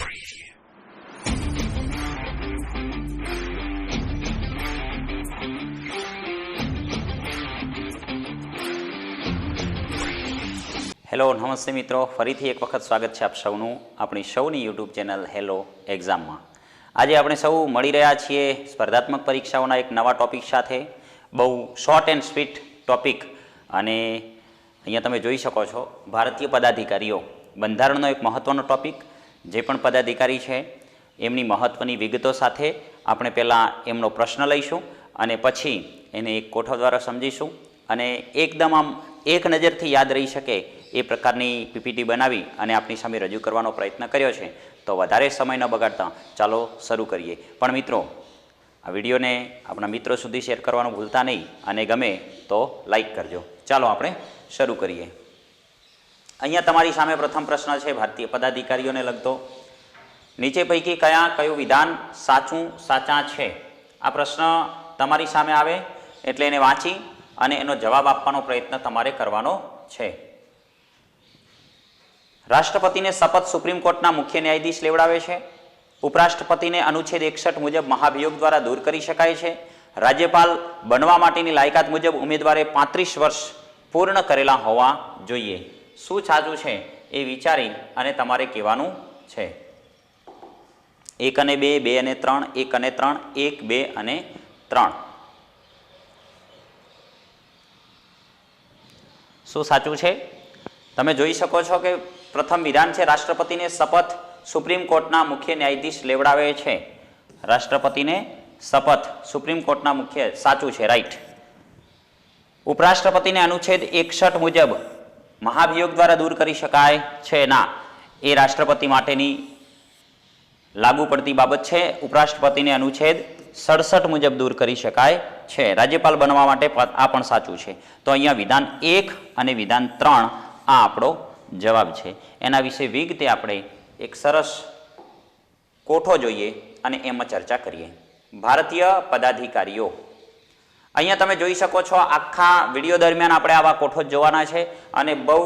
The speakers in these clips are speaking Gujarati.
હેલો નમસ્તે મિત્રો, ફરીથી એક વખત સ્વાગત છે આપ સૌનું આપણી સૌની યુટ્યુબ ચેનલ હેલો એક્ઝામમાં. આજે આપણે સૌ મળી રહ્યા છીએ સ્પર્ધાત્મક પરીક્ષાઓના એક નવા ટોપિક સાથે. બહુ શોર્ટ એન્ડ સ્વીટ ટોપિક, અને અહીંયા તમે જોઈ શકો છો ભારતીય પદાધિકારીઓ, બંધારણનો એક મહત્ત્વનો ટોપિક. જે પણ પદાધિકારી છે એમની મહત્ત્વની વિગતો સાથે આપણે પહેલાં એમનો પ્રશ્ન લઈશું અને પછી એને એક કોઠા દ્વારા સમજીશું, અને એકદમ આમ એક નજરથી યાદ રહી શકે એ પ્રકારની પીપીટી બનાવી અને આપણી સામે રજૂ કરવાનો પ્રયત્ન કર્યો છે. તો વધારે સમય ન બગાડતા ચાલો શરૂ કરીએ. પણ મિત્રો, આ વિડીયોને આપણા મિત્રો સુધી શેર કરવાનું ભૂલતા નહીં, અને ગમે તો લાઈક કરજો. ચાલો આપણે શરૂ કરીએ. અહીંયા તમારી સામે પ્રથમ પ્રશ્ન છે ભારતીય પદાધિકારીઓને લગતો. નીચે પૈકી કયું વિધાન સાચા છે? આ પ્રશ્ન તમારી સામે આવે એટલે એને વાંચી અને એનો જવાબ આપવાનો પ્રયત્ન તમારે કરવાનો છે. રાષ્ટ્રપતિને શપથ સુપ્રીમ કોર્ટના મુખ્ય ન્યાયાધીશ લેવડાવે છે. ઉપરાષ્ટ્રપતિને અનુચ્છેદ 61 મુજબ મહાભિયોગ દ્વારા દૂર કરી શકાય છે. રાજ્યપાલ બનવા માટેની લાયકાત મુજબ ઉમેદવારે 35 વર્ષ પૂર્ણ કરેલા હોવા જોઈએ. શું સાચું છે એ વિચારી અને તમારે કહેવાનું છે. 1 અને 2, 2 અને 3, 1 અને 3, 1, 2 અને 3. શું સાચું છે? તમે જોઈ શકો છો કે પ્રથમ વિધાન છે રાષ્ટ્રપતિને શપથ સુપ્રીમ કોર્ટના મુખ્ય ન્યાયાધીશ લેવડાવે છે. રાષ્ટ્રપતિને શપથ સુપ્રીમ કોર્ટના મુખ્ય, સાચું છે, રાઈટ. ઉપરાષ્ટ્રપતિને અનુચ્છેદ 61 મુજબ મહાભિયોગ દ્વારા દૂર કરી શકાય છે? ના, એ રાષ્ટ્રપતિ માટેની લાગુ પડતી બાબત છે. ઉપરાષ્ટ્રપતિને અનુચ્છેદ 67 મુજબ દૂર કરી શકાય છે. રાજ્યપાલ બનવા માટે આ પણ સાચું છે. તો અહીંયા વિધાન 1 અને વિધાન 3 આ આપણો જવાબ છે. એના વિશે વિગતે આપણે એક સરસ કોઠો જોઈએ અને એમાં ચર્ચા કરીએ. ભારતીય પદાધિકારીઓ, અહીંયા તમે જોઈ શકો છો આખા વિડીયો દરમિયાન આપણે આવા કોઠો જ જોવાના છે, અને બહુ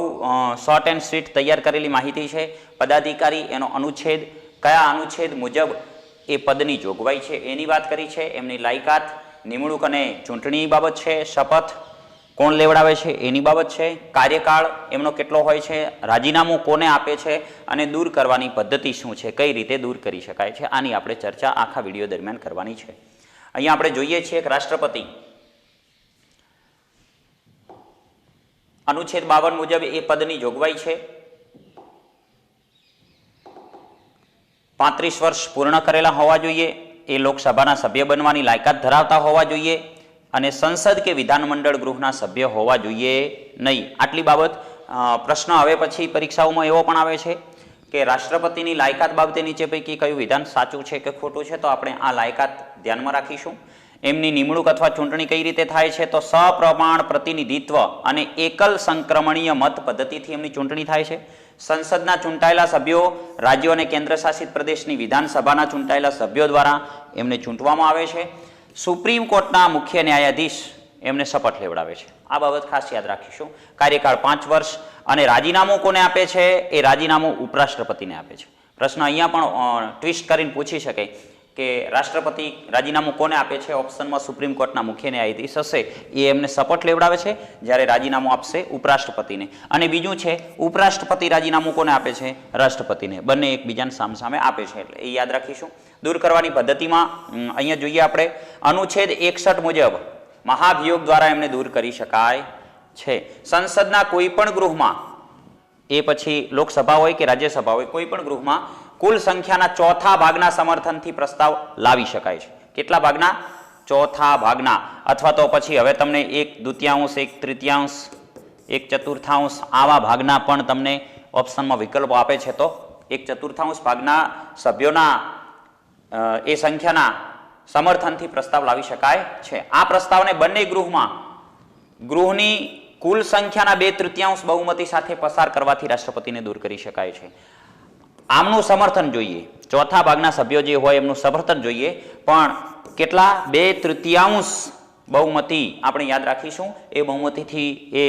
શોર્ટ એન્ડ સ્વીટ તૈયાર કરેલી માહિતી છે. પદાધિકારી, એનો અનુચ્છેદ, કયા અનુચ્છેદ મુજબ એ પદની જોગવાઈ છે એની વાત કરી છે. એમની લાયકાત, નિમણૂક અને ચૂંટણી બાબત છે. શપથ કોણ લેવડાવે છે એની બાબત છે. કાર્યકાળ એમનો કેટલો હોય છે. રાજીનામું કોને આપે છે, અને દૂર કરવાની પદ્ધતિ શું છે, કઈ રીતે દૂર કરી શકાય છે, આની આપણે ચર્ચા આખા વિડીયો દરમિયાન કરવાની છે. અહીંયા આપણે જોઈએ છીએ કે રાષ્ટ્રપતિ અનુચ્છેદ 52 મુજબ એ પદની જોગવાઈ છે. 35 વર્ષ પૂર્ણ કરેલા હોવા જોઈએ. એ લોકસભાના સભ્ય બનવાની લાયકાત ધરાવતા હોવા જોઈએ, અને સંસદ કે વિધાનમંડળ ગૃહના સભ્ય હોવા જોઈએ નહીં. આટલી બાબત પ્રશ્ન હવે પછી પરીક્ષાઓમાં એવો પણ આવે છે કે રાષ્ટ્રપતિની લાયકાત બાબતે નીચે પૈકી કયું વિધાન સાચું છે કે ખોટું છે? તો આપણે આ લાયકાત ધ્યાનમાં રાખીશું. એમની નિમણૂક અથવા ચૂંટણી કઈ રીતે થાય છે? તો સપ્રમાણ પ્રતિનિધિત્વ અને એકલ સંક્રમણીય મત પદ્ધતિથી એમની ચૂંટણી થાય છે. સંસદના ચૂંટાયેલા સભ્યો રાજ્યો અને કેન્દ્ર શાસિત પ્રદેશની વિધાનસભાના ચૂંટાયેલા સભ્યો દ્વારા એમને ચૂંટવામાં આવે છે. સુપ્રીમ કોર્ટના મુખ્ય ન્યાયાધીશ એમને શપથ લેવડાવે છે. આ બાબત ખાસ યાદ રાખીશું. કાર્યકાળ 5 વર્ષ, અને રાજીનામું કોને આપે છે? એ રાજીનામું ઉપરાષ્ટ્રપતિને આપે છે. પ્રશ્ન અહીંયા પણ ટ્વિસ્ટ કરીને પૂછી શકે કે રાષ્ટ્રપતિ રાજીનામું કોને આપે છે? ઓપ્શનમાં સુપ્રીમ કોર્ટના મુખ્ય ન્યાયાધીશ હશે એ એમને શપથ લેવડાવે છે, જ્યારે રાજીનામું આપશે ઉપરાષ્ટ્રપતિને. અને બીજું છે ઉપરાષ્ટ્રપતિ રાજીનામું કોને આપે છે? રાષ્ટ્રપતિને. બંને એકબીજાને સામસામે આપે છે, એટલે એ યાદ રાખીશું. દૂર કરવાની પદ્ધતિમાં અહીંયા જોઈએ આપણે અનુચ્છેદ 61 મુજબ મહાભિયોગ દ્વારા એમને દૂર કરી શકાય છે. સંસદના કોઈ પણ ગૃહમાં, એ પછી લોકસભા હોય કે રાજ્યસભા હોય, કોઈ પણ ગૃહમાં કુલ સંખ્યાના ચોથા ભાગના સમર્થનથી પ્રસ્તાવ લાવી શકાય છે. કેટલા ભાગના? ચોથા ભાગના. અથવા તો પછી હવે તમને 1/2, 1/3, 1/4 આવા ભાગના પણ તમને ઓપ્શનમાં વિકલ્પો આપે છે. તો 1/4 ભાગના સભ્યોના એ સંખ્યાના સમર્થનથી પ્રસ્તાવ લાવી શકાય છે. આ પ્રસ્તાવને બંને ગૃહની કુલ સંખ્યાના 2/3 બહુમતી સાથે પસાર કરવાથી રાષ્ટ્રપતિને દૂર કરી શકાય છે. આમનું સમર્થન જોઈએ, ચોથા ભાગના સભ્યો જે હોય એમનું સમર્થન જોઈએ, પણ કેટલા? 2/3 બહુમતી આપણે યાદ રાખીશું. એ બહુમતીથી એ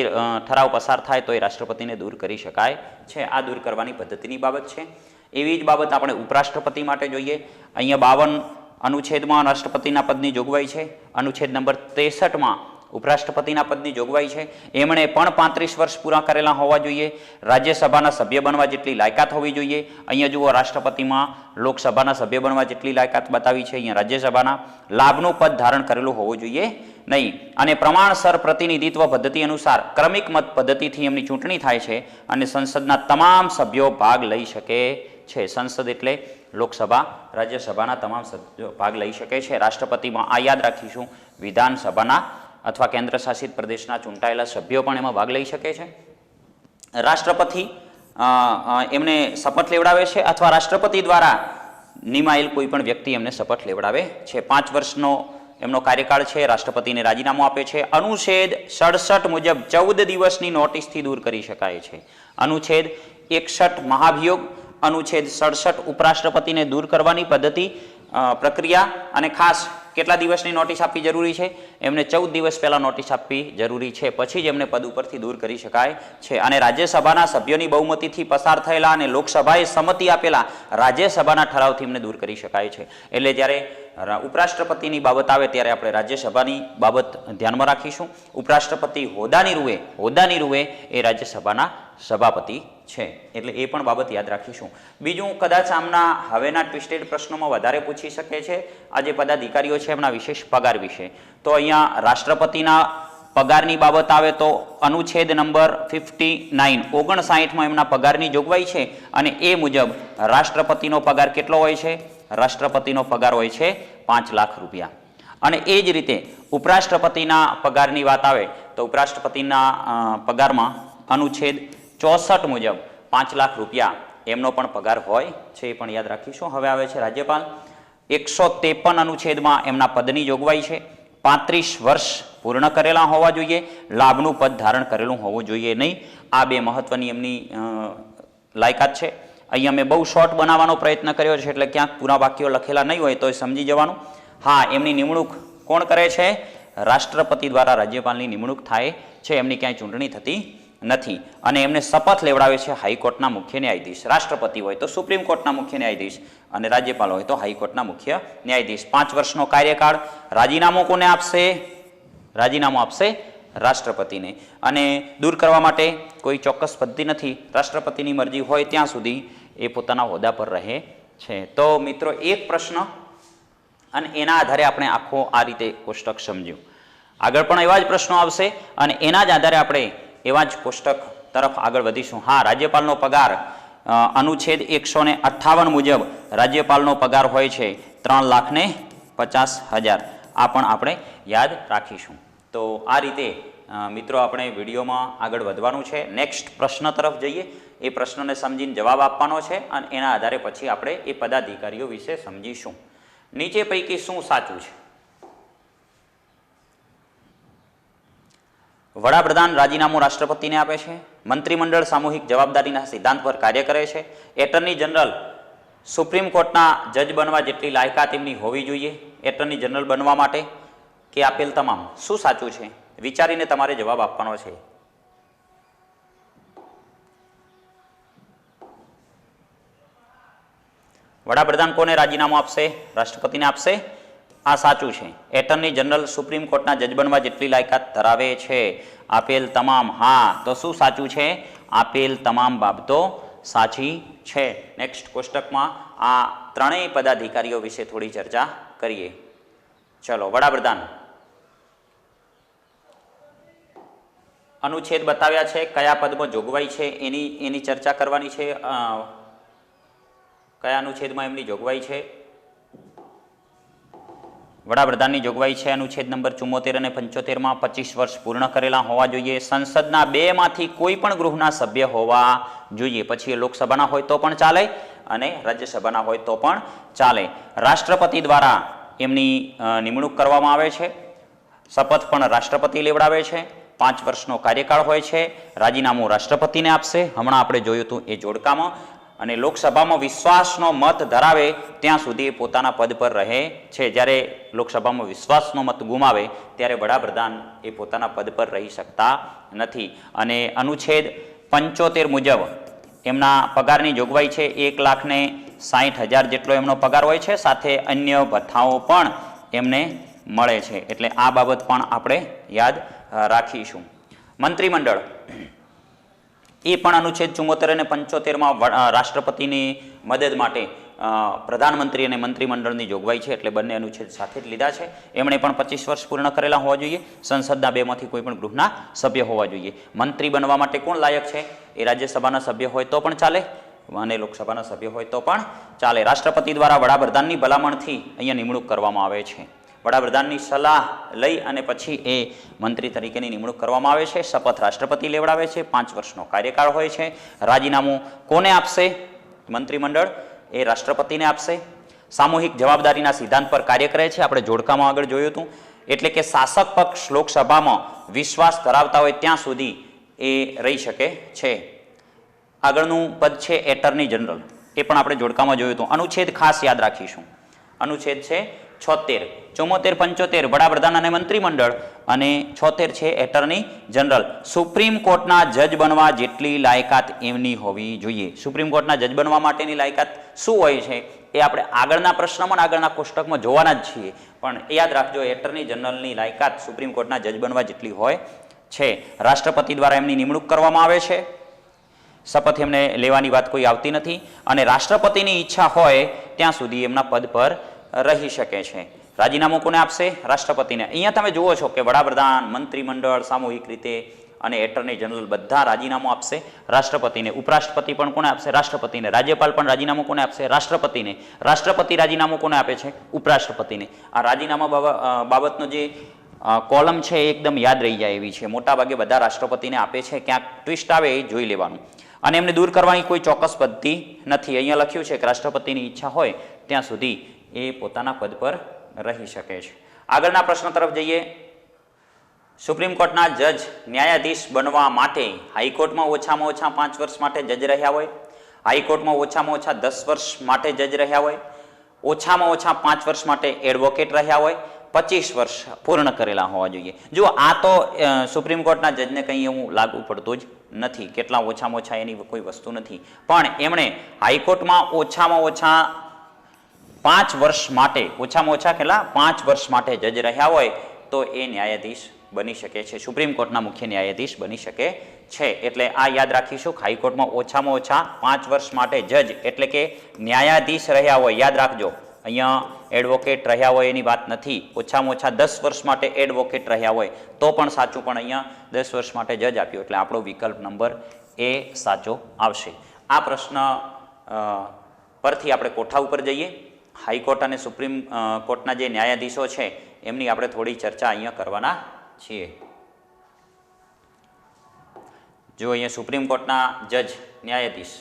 ઠરાવ પસાર થાય તો એ રાષ્ટ્રપતિને દૂર કરી શકાય છે. આ દૂર કરવાની પદ્ધતિની બાબત છે. એવી જ બાબત આપણે ઉપરાષ્ટ્રપતિ માટે જોઈએ. અહીંયા 52 અનુચ્છેદમાં રાષ્ટ્રપતિના પદની જોગવાઈ છે. અનુચ્છેદ નંબર 63માં ઉપરાષ્ટ્રપતિના પદની જોગવાઈ છે. એમણે પણ 35 વર્ષ પૂરા કરેલા હોવા જોઈએ. રાજ્યસભાના સભ્ય બનવા જેટલી લાયકાત હોવી જોઈએ. અહીંયા જુઓ, રાષ્ટ્રપતિમાં લોકસભાના સભ્ય બનવા જેટલી લાયકાત બતાવી છે. અહીંયા રાજ્યસભાના લાભનું પદ ધારણ કરેલું હોવું જોઈએ નહીં. અને પ્રમાણસર પ્રતિનિધિત્વ પદ્ધતિ અનુસાર ક્રમિક મત પદ્ધતિથી એમની ચૂંટણી થાય છે અને સંસદના તમામ સભ્યો ભાગ લઈ શકે છે. સંસદ એટલે લોકસભા, રાજ્યસભાના તમામ સભ્યો ભાગ લઈ શકે છે. રાષ્ટ્રપતિમાં આ યાદ રાખીશું, વિધાનસભાના અથવા કેન્દ્ર શાસિત પ્રદેશના ચૂંટાયેલા સભ્યો પણ એમાં ભાગ લઈ શકે છે. રાષ્ટ્રપતિ એમને શપથ લેવડાવે છે અથવા રાષ્ટ્રપતિ દ્વારા નિમાયેલ કોઈ પણ વ્યક્તિ એમને શપથ લેવડાવે છે. 5 વર્ષનો એમનો કાર્યકાળ છે. રાષ્ટ્રપતિને રાજીનામું આપે છે. અનુચ્છેદ 67 મુજબ 14 દિવસની નોટિસથી દૂર કરી શકાય છે. અનુચ્છેદ 61 મહાભિયોગ, અનુચ્છેદ 67 ઉપરાષ્ટ્રપતિને દૂર કરવાની પદ્ધતિ પ્રક્રિયા અને ખાસ કેટલા દિવસની નોટિસ આપવી જરૂરી છે? એમને 14 દિવસ પહેલા નોટિસ આપવી જરૂરી છે, પછી જ એમને પદ ઉપરથી દૂર કરી શકાય છે. અને રાજ્યસભાના સભ્યોની બહુમતીથી પસાર થયેલા અને લોકસભાએ સંમતિ આપેલા રાજ્યસભાના ઠરાવથી એમને દૂર કરી શકાય છે. એટલે જ્યારે ઉપરાષ્ટ્રપતિની બાબત આવે ત્યારે આપણે રાજ્યસભાની બાબત ધ્યાનમાં રાખીશું. ઉપરાષ્ટ્રપતિ હોદ્દાની રૂએ એ રાજ્યસભાના સભાપતિ છે, એટલે એ પણ બાબત યાદ રાખીશું. બીજું, કદાચ આમના હવેના ટ્વિસ્ટેડ પ્રશ્નોમાં વધારે પૂછી શકે છે આ જે પદાધિકારીઓ છે એમના વિશેષ પગાર વિશે. તો અહીંયા રાષ્ટ્રપતિના પગારની બાબત આવે તો અનુચ્છેદ નંબર 59 એમના પગારની જોગવાઈ છે અને એ મુજબ રાષ્ટ્રપતિનો પગાર કેટલો હોય છે? રાષ્ટ્રપતિનો પગાર હોય છે 5 લાખ રૂપિયા. અને એ જ રીતે ઉપરાષ્ટ્રપતિના પગારની વાત આવે તો ઉપરાષ્ટ્રપતિના પગારમાં અનુચ્છેદ 64 મુજબ 5 લાખ રૂપિયા એમનો પણ પગાર હોય છે, એ પણ યાદ રાખીશું. હવે આવે છે રાજ્યપાલ. 153 અનુચ્છેદમાં એમના પદની જોગવાઈ છે. 35 વર્ષ પૂર્ણ કરેલા હોવા જોઈએ. લાભનું પદ ધારણ કરેલું હોવું જોઈએ નહીં. આ બે મહત્વની એમની લાયકાત છે. અહીંયા મેં બહુ શોર્ટ બનાવવાનો પ્રયત્ન કર્યો છે, એટલે ક્યાંક પૂરા વાક્યો લખેલા નહીં હોય તો સમજી જવાનું. હા, એમની નિમણૂક કોણ કરે છે? રાષ્ટ્રપતિ દ્વારા રાજ્યપાલની નિમણૂક થાય છે. એમની ક્યાંય ચૂંટણી થતી નથી. અને એમને શપથ લેવડાવે છે હાઈકોર્ટના મુખ્ય ન્યાયાધીશ. રાષ્ટ્રપતિ હોય તો સુપ્રીમ કોર્ટના મુખ્ય ન્યાયાધીશ અને રાજ્યપાલ હોય તો હાઈકોર્ટના મુખ્ય ન્યાયાધીશ. 5 વર્ષનો કાર્યકાળ. રાજીનામું કોને આપશે? રાજીનામું આપશે રાષ્ટ્રપતિને. અને દૂર કરવા માટે કોઈ ચોક્કસ પદ્ધતિ નથી. રાષ્ટ્રપતિની મરજી હોય ત્યાં સુધી એ પોતાના હોદ્દા પર રહે છે. તો મિત્રો, એક પ્રશ્ન અને એના આધારે આપણે આખો આ રીતે કોષ્ટક સમજ્યું. આગળ પણ એવા જ પ્રશ્નો આવશે અને એના જ આધારે આપણે એવા જ કોષ્ટક તરફ આગળ વધીશું. હા, રાજ્યપાલનો પગાર અનુચ્છેદ 158 મુજબ રાજ્યપાલનો પગાર હોય છે 3,50,000. આ પણ આપણે યાદ રાખીશું. તો આ રીતે મિત્રો આપણે વિડીયોમાં આગળ વધવાનું છે. નેક્સ્ટ પ્રશ્ન તરફ જઈએ. એ પ્રશ્નને સમજીને જવાબ આપવાનો છે અને એના આધારે પછી આપણે એ પદાધિકારીઓ વિશે સમજીશું. નીચે પૈકી શું સાચું છે? વડાપ્રધાન રાજીનામું રાષ્ટ્રપતિને આપે છે. મંત્રીમંડળ સામૂહિક જવાબદારીના સિદ્ધાંત પર કાર્ય કરે છે. એટર્ની જનરલ સુપ્રીમ કોર્ટના જજ બનવા જેટલી લાયકાત એમની હોવી જોઈએ એટર્ની જનરલ બનવા માટે, કે આપેલ તમામ? શું સાચું છે? વિચારીને તમારે જવાબ આપવાનો છે. વડાપ્રધાન કોને રાજીનામું આપશે? રાષ્ટ્રપતિને આપશે. આ સાચું છે. એટર્ની જનરલ સુપ્રીમ કોર્ટના જજ બનવા જેટલી લાયકાત ધરાવે છે. આપેલ તમામ. હા, તો શું સાચું છે? આપેલ તમામ બાબતો સાચી છે. નેક્સ્ટ કોષ્ટકમાં આ ત્રણેય પદાધિકારીઓ વિશે થોડી ચર્ચા કરીએ. ચલો, વડાપ્રધાન. અનુચ્છેદ બતાવ્યા છે, કયા પદમાં જોગવાઈ છે એની ચર્ચા કરવાની છે. કયા અનુચ્છેદમાં એમની જોગવાઈ છે? વડાપ્રધાનની જોગવાઈ છે અનુચ્છેદ નંબર 74 અને 75માં 25 વર્ષ પૂર્ણ કરેલા હોવા જોઈએ. સંસદના 2માંથી કોઈ પણ ગૃહના સભ્ય હોવા જોઈએ. પછી એ લોકસભાના હોય તો પણ ચાલે અને રાજ્યસભાના હોય તો પણ ચાલે. રાષ્ટ્રપતિ દ્વારા એમની નિમણૂક કરવામાં આવે છે. શપથ પણ રાષ્ટ્રપતિ લેવડાવે છે. 5 વર્ષનો કાર્યકાળ હોય છે. રાજીનામું રાષ્ટ્રપતિને આપશે. હમણાં આપણે જોયું હતું એ જોડકામાં. અને લોકસભામાં વિશ્વાસનો મત ધરાવે ત્યાં સુધી પોતાના પદ પર રહે છે. જ્યારે લોકસભામાં વિશ્વાસનો મત ગુમાવે ત્યારે વડાપ્રધાન એ પોતાના પદ પર રહી શકતા નથી. અને અનુચ્છેદ 75 મુજબ એમના પગારની જોગવાઈ છે 1,60,000 જેટલો એમનો પગાર હોય છે, સાથે અન્ય ભથ્થાઓ પણ એમને મળે છે. એટલે આ બાબત પણ આપણે યાદ રાખીશું. મંત્રીમંડળ એ પણ અનુચ્છેદ 74 અને 75માં રાષ્ટ્રપતિની મદદ માટે પ્રધાનમંત્રી અને મંત્રીમંડળની જોગવાઈ છે, એટલે બંને અનુચ્છેદ સાથે જ લીધા છે. એમણે પણ 25 વર્ષ પૂર્ણ કરેલા હોવા જોઈએ. સંસદના બેમાંથી કોઈ પણ ગૃહના સભ્ય હોવા જોઈએ. મંત્રી બનવા માટે કોણ લાયક છે? એ રાજ્યસભાના સભ્ય હોય તો પણ ચાલે અને લોકસભાના સભ્ય હોય તો પણ ચાલે. રાષ્ટ્રપતિ દ્વારા વડાપ્રધાનની ભલામણથી અહીંયા નિમણૂક કરવામાં આવે છે. વડાપ્રધાનની સલાહ લઈ અને પછી એ મંત્રી તરીકેની નિમણૂક કરવામાં આવે છે. શપથ રાષ્ટ્રપતિ લેવડાવે છે. 5 વર્ષનો કાર્યકાળ હોય છે. રાજીનામું કોને આપશે? મંત્રીમંડળ એ રાષ્ટ્રપતિને આપશે. સામૂહિક જવાબદારીના સિદ્ધાંત પર કાર્ય કરે છે. આપણે જોડકામાં આગળ જોયું હતું. એટલે કે શાસક પક્ષ લોકસભામાં વિશ્વાસ ધરાવતા હોય ત્યાં સુધી એ રહી શકે છે. આગળનું પદ છે એટર્ની જનરલ. એ પણ આપણે જોડકામાં જોયું હતું. અનુચ્છેદ ખાસ યાદ રાખીશું. અનુચ્છેદ છે 76, 74, 75 વડાપ્રધાન અને મંત્રીમંડળ, અને 76 છે એટર્ની જનરલ. સુપ્રીમ કોર્ટના જજ બનવા જેટલી લાયકાત એમની હોવી જોઈએ. સુપ્રીમ કોર્ટના જજ બનવા માટેની લાયકાત શું હોય છે એ આપણે આગળના પ્રશ્નમાં આગળના કોષ્ટકમાં જોવાના જ છીએ. પણ એ યાદ રાખજો, એટર્ની જનરલની લાયકાત સુપ્રીમ કોર્ટના જજ બનવા જેટલી હોય છે. રાષ્ટ્રપતિ દ્વારા એમની નિમણૂક કરવામાં આવે છે. શપથ એમને લેવાની વાત કોઈ આવતી નથી, અને રાષ્ટ્રપતિની ઈચ્છા હોય ત્યાં સુધી એમના પદ પર રહી શકે છે. રાજીનામું કોને આપશે? રાષ્ટ્રપતિને. અહીંયા તમે જુઓ છો કે વડાપ્રધાન, મંત્રીમંડળ સામૂહિક રીતે અને એટર્ની જનરલ બધા રાજીનામું આપશે રાષ્ટ્રપતિને. ઉપરાષ્ટ્રપતિ પણ કોને આપશે? રાષ્ટ્રપતિને. રાજ્યપાલ પણ રાજીનામું કોને આપશે? રાષ્ટ્રપતિને. રાષ્ટ્રપતિ રાજીનામું કોને આપે છે? ઉપરાષ્ટ્રપતિને. આ રાજીનામા બાબતનો જે કોલમ છે એ એકદમ યાદ રહી જાય એવી છે. મોટાભાગે બધા રાષ્ટ્રપતિને આપે છે. ક્યાંક ટ્વિસ્ટ આવે એ જોઈ લેવાનું. અને એમને દૂર કરવાની કોઈ ચોક્કસ પદ્ધતિ નથી. અહીંયા લખ્યું છે કે રાષ્ટ્રપતિની ઈચ્છા હોય ત્યાં સુધી એ પોતાના પદ પર રહી શકે છે. આગળના પ્રશ્ન તરફ જઈએ. સુપ્રીમ કોર્ટના જજ ન્યાયાધીશ બનવા માટે હાઈકોર્ટમાં ઓછામાં ઓછા 5 વર્ષ માટે જજ રહ્યા હોય, હાઈકોર્ટમાં ઓછામાં ઓછા 10 વર્ષ માટે જજ રહ્યા હોય, ઓછામાં ઓછા 5 વર્ષ માટે એડવોકેટ રહ્યા હોય, 25 વર્ષ પૂર્ણ કરેલા હોવા જોઈએ. જો આ તો સુપ્રીમ કોર્ટના જજને કંઈ એવું લાગુ પડતું જ નથી. કેટલા ઓછામાં ઓછા એની કોઈ વસ્તુ નથી. પણ એમણે હાઈકોર્ટમાં ઓછામાં ઓછા 5 વર્ષ માટે, ઓછામાં ઓછા કેટલા 5 વર્ષ માટે જજ રહ્યા હોય તો એ ન્યાયાધીશ બની શકે છે. સુપ્રીમ કોર્ટના મુખ્ય ન્યાયાધીશ બની શકે છે. એટલે આ યાદ રાખીશું. હાઈકોર્ટમાં ઓછામાં ઓછા 5 વર્ષ માટે જજ એટલે કે ન્યાયાધીશ રહ્યા હોય. યાદ રાખજો, અહીંયા એડવોકેટ રહ્યા હોય એની વાત નથી. ઓછામાં ઓછા 10 વર્ષ માટે એડવોકેટ રહ્યા હોય તો પણ સાચું, પણ અહીંયા 10 વર્ષ માટે જજ આપ્યો એટલે આપણો વિકલ્પ નંબર એ સાચો આવશે. આ પ્રશ્ન પરથી આપણે કોઠા ઉપર જઈએ. હાઈકોર્ટ અને સુપ્રીમ કોર્ટના જે ન્યાયાધીશો છે એમની આપણે થોડી ચર્ચા અહીંયા કરવાના છીએ. જો અહીંયા સુપ્રીમ કોર્ટના જજ ન્યાયાધીશ,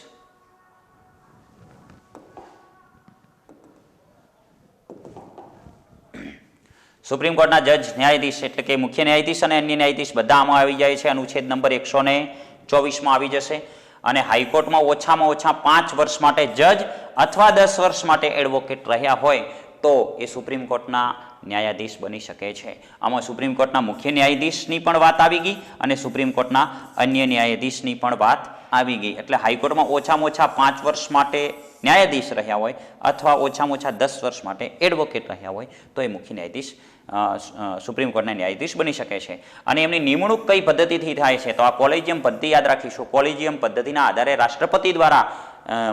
સુપ્રીમ કોર્ટના જજ ન્યાયાધીશ એટલે કે મુખ્ય ન્યાયાધીશ અને અન્ય ન્યાયાધીશ બધા આમાં આવી જાય છે. અનુચ્છેદ નંબર 124માં આવી જશે. અને હાઈકોર્ટમાં ઓછામાં ઓછા 5 વર્ષ માટે જજ અથવા 10 વર્ષ માટે એડવોકેટ રહ્યા હોય તો એ સુપ્રીમ કોર્ટના ન્યાયાધીશ બની શકે છે. આમાં સુપ્રીમ કોર્ટના મુખ્ય ન્યાયાધીશની પણ વાત આવી ગઈ અને સુપ્રીમ કોર્ટના અન્ય ન્યાયાધીશની પણ વાત આવી ગઈ. એટલે હાઈકોર્ટમાં ઓછામાં ઓછા 5 વર્ષ માટે ન્યાયાધીશ રહ્યા હોય અથવા ઓછામાં ઓછા 10 વર્ષ માટે એડવોકેટ રહ્યા હોય તો એ મુખ્ય ન્યાયાધીશ સુપ્રીમ કોર્ટના ન્યાયાધીશ બની શકે છે. અને એમની નિમણૂક કઈ પદ્ધતિથી થાય છે તો આ કોલેજિયમ પદ્ધતિ યાદ રાખીશું. કોલેજિયમ પદ્ધતિના આધારે રાષ્ટ્રપતિ દ્વારા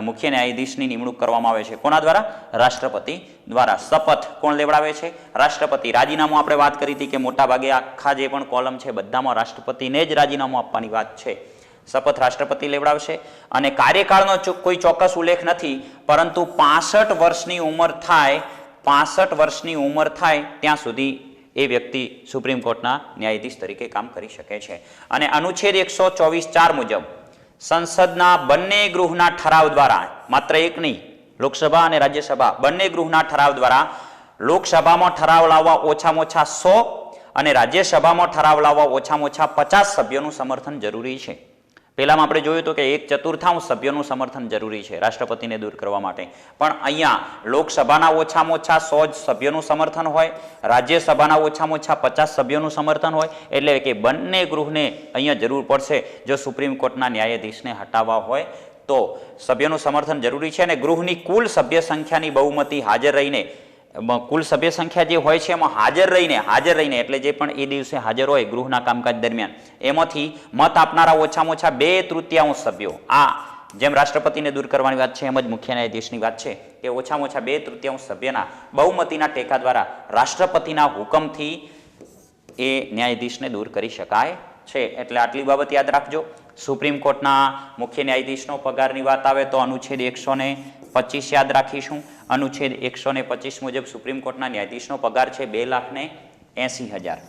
મુખ્ય ન્યાયાધીશની નિમણૂક કરવામાં આવે છે. કોના દ્વારા? રાષ્ટ્રપતિ દ્વારા. શપથ કોણ લેવડાવે છે? રાષ્ટ્રપતિ. રાજીનામું આપણે વાત કરી હતી કે મોટાભાગે આખા જે પણ કોલમ છે બધામાં રાષ્ટ્રપતિને જ રાજીનામું આપવાની વાત છે. શપથ રાષ્ટ્રપતિ લેવડાવશે. અને કાર્યકાળનો કોઈ ચોક્કસ ઉલ્લેખ નથી, પરંતુ 65 વર્ષની ઉંમર થાય, 65 વર્ષની ઉંમર થાય ત્યાં સુધી એ વ્યક્તિ સુપ્રીમ કોર્ટના ન્યાયાધીશ તરીકે કામ કરી શકે છે. અને અનુચ્છેદ 124(4) મુજબ સંસદના બંને ગૃહના ઠરાવ દ્વારા, માત્ર એક નહીં, લોકસભા અને રાજ્યસભા બંને ગૃહના ઠરાવ દ્વારા લોકસભામાં ઠરાવ લાવવા ઓછામાં ઓછા 100 અને રાજ્યસભામાં ઠરાવ લાવવા ઓછામાં ઓછા 50 સભ્યોનું સમર્થન જરૂરી છે. પહેલામાં આપણે જોયું હતું કે 1/4 સભ્યોનું સમર્થન જરૂરી છે રાષ્ટ્રપતિને દૂર કરવા માટે. પણ અહીંયા લોકસભાના ઓછામાં ઓછા 100 જ સભ્યોનું સમર્થન હોય, રાજ્યસભાના ઓછામાં ઓછા 50 સભ્યોનું સમર્થન હોય. એટલે કે બંને ગૃહને અહીંયા જરૂર પડશે જો સુપ્રીમ કોર્ટના ન્યાયાધીશને હટાવવા હોય તો સભ્યોનું સમર્થન જરૂરી છે અને ગૃહની કુલ સભ્ય સંખ્યાની બહુમતી હાજર રહીને કુલ સભ્ય સંખ્યા જે હોય છે એમાં હાજર રહીને એટલે જે પણ એ દિવસે હાજર હોય ગૃહના કામકાજ દરમિયાન એમાંથી મત આપનારા ઓછામાં ઓછા 2/3 સભ્યો, આ જેમ રાષ્ટ્રપતિને દૂર કરવાની વાત છે એમ જ મુખ્ય ન્યાયાધીશની વાત છે કે ઓછામાં ઓછા 2/3 સભ્યના બહુમતીના ટેકા દ્વારા રાષ્ટ્રપતિના હુકમથી એ ન્યાયાધીશને દૂર કરી શકાય છે. એટલે આટલી બાબત યાદ રાખજો. સુપ્રીમ કોર્ટના મુખ્ય ન્યાયાધીશનો પગારની વાત આવે તો અનુચ્છેદ 125 યાદ રાખીશું. અનુચ્છેદ 125 મુજબ સુપ્રીમ કોર્ટના ન્યાયાધીશનો પગાર છે 2,80,000.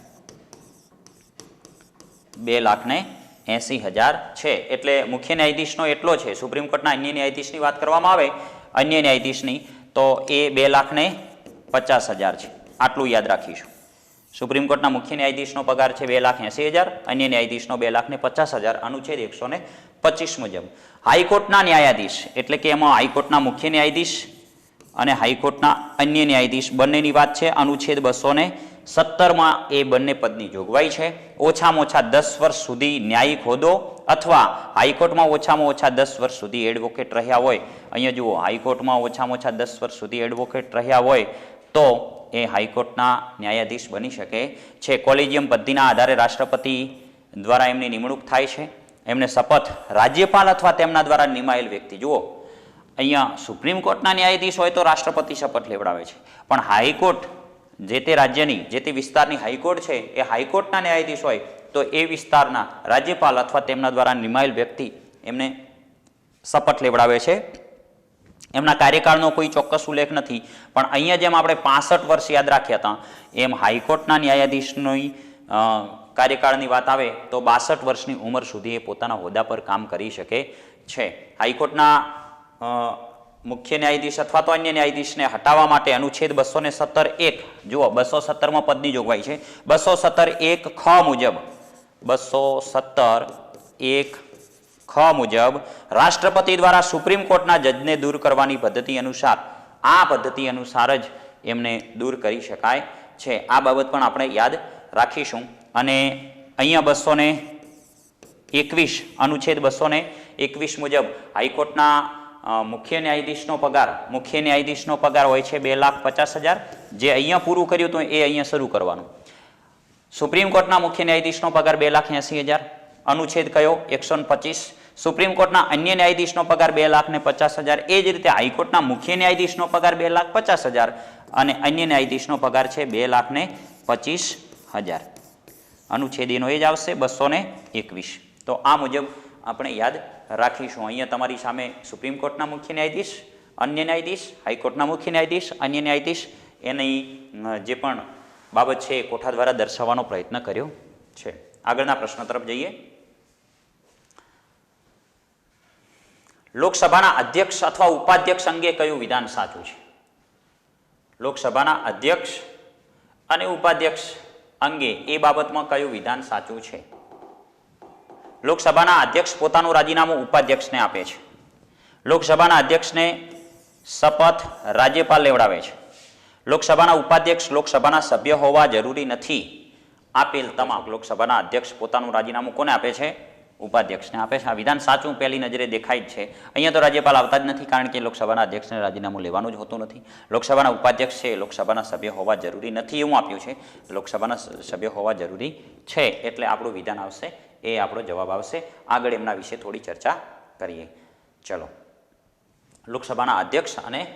2,80,000 છે. એટલે મુખ્ય ન્યાયાધીશનો એટલો છે. સુપ્રીમ કોર્ટના અન્ય ન્યાયાધીશની વાત કરવામાં આવે અન્ય ન્યાયાધીશની તો એ 2,50,000 છે. આટલું યાદ રાખીશું. સુપ્રીમ કોર્ટના મુખ્ય ન્યાયાધીશનો પગાર છે 2,80,000, અન્ય ન્યાયાધીશનો 2,50,000 અનુચ્છેદ 125 મુજબ. હાઈકોર્ટના ન્યાયાધીશ એટલે કે એમાં હાઈકોર્ટના મુખ્ય ન્યાયાધીશ અને હાઈકોર્ટના અન્ય ન્યાયાધીશ બંનેની વાત છે. અનુચ્છેદ 217 એ બંને પદની જોગવાઈ છે. ઓછામાં ઓછા 10 વર્ષ સુધી ન્યાયિક હોદ્દો અથવા હાઈકોર્ટમાં ઓછામાં ઓછા 10 વર્ષ સુધી એડવોકેટ રહ્યા હોય. અહીંયા જુઓ, હાઈકોર્ટમાં ઓછામાં ઓછા 10 વર્ષ સુધી એડવોકેટ રહ્યા હોય તો એ હાઈકોર્ટના ન્યાયાધીશ બની શકે છે. કોલેજિયમ પદ્ધતિના આધારે રાષ્ટ્રપતિ દ્વારા એમની નિમણૂક થાય છે. એમને શપથ રાજ્યપાલ અથવા તેમના દ્વારા નિમાયેલ વ્યક્તિ, જુઓ અહીંયા સુપ્રીમ કોર્ટના ન્યાયાધીશ હોય તો રાષ્ટ્રપતિ શપથ લેવડાવે છે, પણ હાઈકોર્ટ જે તે રાજ્યની જે તે વિસ્તારની હાઈકોર્ટ છે એ હાઈકોર્ટના ન્યાયાધીશ હોય તો એ વિસ્તારના રાજ્યપાલ અથવા તેમના દ્વારા નિમાયેલ વ્યક્તિ એમને શપથ લેવડાવે છે. એમના કાર્યકાળનો કોઈ ચોક્કસ ઉલ્લેખ નથી, પણ અહીંયા જેમ આપણે 65 વર્ષ યાદ રાખ્યા હતા એમ હાઈકોર્ટના ન્યાયાધીશની કાર્યકાળની વાત આવે તો 62 વર્ષની ઉંમર સુધી એ પોતાના હોદ્દા પર કામ કરી શકે છે. હાઈકોર્ટના મુખ્ય ન્યાયાધીશ અથવા તો અન્ય ન્યાયાધીશને હટાવવા માટે અનુચ્છેદ 217(1) જુઓ 217માં પદની જોગવાઈ છે. 217(1) ખ મુજબ 217(1) ખ મુજબ રાષ્ટ્રપતિ દ્વારા સુપ્રીમ કોર્ટના જજને દૂર કરવાની પદ્ધતિ અનુસાર આ પદ્ધતિ અનુસાર જ એમને દૂર કરી શકાય છે. આ બાબત પણ આપણે યાદ રાખીશું. અને અહીંયા 221 અનુચ્છેદ 221 મુજબ હાઈકોર્ટના મુખ્ય ન્યાયાધીશનો પગાર હોય છે 2,50,000. જે અહીંયા પૂરું કર્યું તો એ અહીંયા શરૂ કરવાનું. સુપ્રીમ કોર્ટના મુખ્ય ન્યાયાધીશનો પગાર 2,80,000. અનુચ્છેદ કયો? 125. સુપ્રીમ કોર્ટના અન્ય ન્યાયાધીશનો પગાર 2,50,000. એ જ રીતે હાઈકોર્ટના મુખ્ય ન્યાયાધીશનો પગાર 2,50,000 અને અન્ય ન્યાયાધીશનો પગાર છે 2,25,000. અનુચ્છેદ એનો એ જ આવશે 221. તો આ મુજબ આપણે યાદ રાખીશું. અહીંયા તમારી સામે સુપ્રીમ કોર્ટના મુખ્ય ન્યાયાધીશ, અન્ય ન્યાયાધીશ, હાઈકોર્ટના મુખ્ય ન્યાયાધીશ, અન્ય ન્યાયાધીશ એની જે પણ બાબત છે એ કોઠા દ્વારા દર્શાવવાનો પ્રયત્ન કર્યો છે. આગળના પ્રશ્ન તરફ જઈએ. લોકસભાના અધ્યક્ષ અથવા ઉપાધ્યક્ષ અંગે કયું વિધાન સાચું છે? લોકસભાના અધ્યક્ષ અને ઉપાધ્યક્ષ અંગે એ બાબતમાં કયું વિધાન સાચું છે? લોકસભાના અધ્યક્ષ પોતાનું રાજીનામું ઉપાધ્યક્ષને આપે છે. લોકસભાના અધ્યક્ષને શપથ રાજ્યપાલ લેવડાવે છે. લોકસભાના ઉપાધ્યક્ષ લોકસભાના સભ્ય હોવા જરૂરી નથી. આપેલ તમામ લોકસભાના અધ્યક્ષ પોતાનું રાજીનામું કોને આપે છે? ઉપાધ્યક્ષને આપે છે. આ વિધાન સાચું પહેલી નજરે દેખાય જ છે. અહીંયા તો રાજ્યપાલ આવતા જ નથી, કારણ કે લોકસભાના અધ્યક્ષને રાજીનામું લેવાનું જ હોતું નથી. લોકસભાના ઉપાધ્યક્ષ છે લોકસભાના સભ્ય હોવા જરૂરી નથી એવું આપ્યું છે. લોકસભાના સભ્ય હોવા જરૂરી છે એટલે આપણું વિધાન આવશે, એ આપણો જવાબ આવશે. આગળ એમના વિશે થોડી ચર્ચા કરીએ. ચલો, લોકસભાના અધ્યક્ષ અને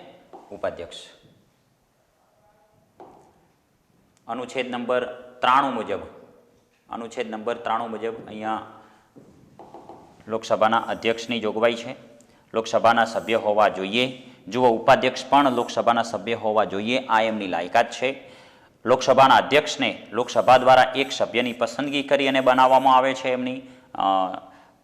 ઉપાધ્યક્ષ અનુચ્છેદ નંબર 93 મુજબ અહીંયા લોકસભાના અધ્યક્ષની જોગવાઈ છે. લોકસભાના સભ્ય હોવા જોઈએ. જુઓ, ઉપાધ્યક્ષ પણ લોકસભાના સભ્ય હોવા જોઈએ, આ એમની લાયકાત છે. લોકસભાના અધ્યક્ષને લોકસભા દ્વારા એક સભ્યની પસંદગી કરી અને બનાવવામાં આવે છે, એમની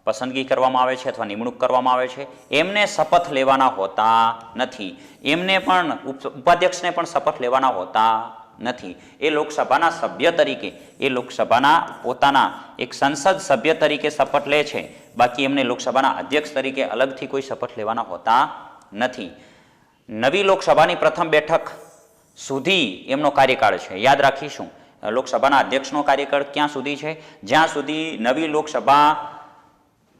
પસંદગી કરવામાં આવે છે અથવા નિમણૂક કરવામાં આવે છે. એમને શપથ લેવાના હોતા નથી. એમને પણ ઉપાધ્યક્ષને પણ શપથ લેવાના હોતા નથી. એ લોકસભાના સભ્ય તરીકે, એ લોકસભાના પોતાના એક સંસદ સભ્ય તરીકે શપથ લે છે. બાકી એમને લોકસભાના અધ્યક્ષ તરીકે અલગથી કોઈ શપથ લેવાના હોતા નથી. નવી લોકસભાની પ્રથમ બેઠક સુધી એમનો કાર્યકાળ છે. યાદ રાખીશું, લોકસભાના અધ્યક્ષનો કાર્યકાળ ક્યાં સુધી છે? જ્યાં સુધી નવી લોકસભા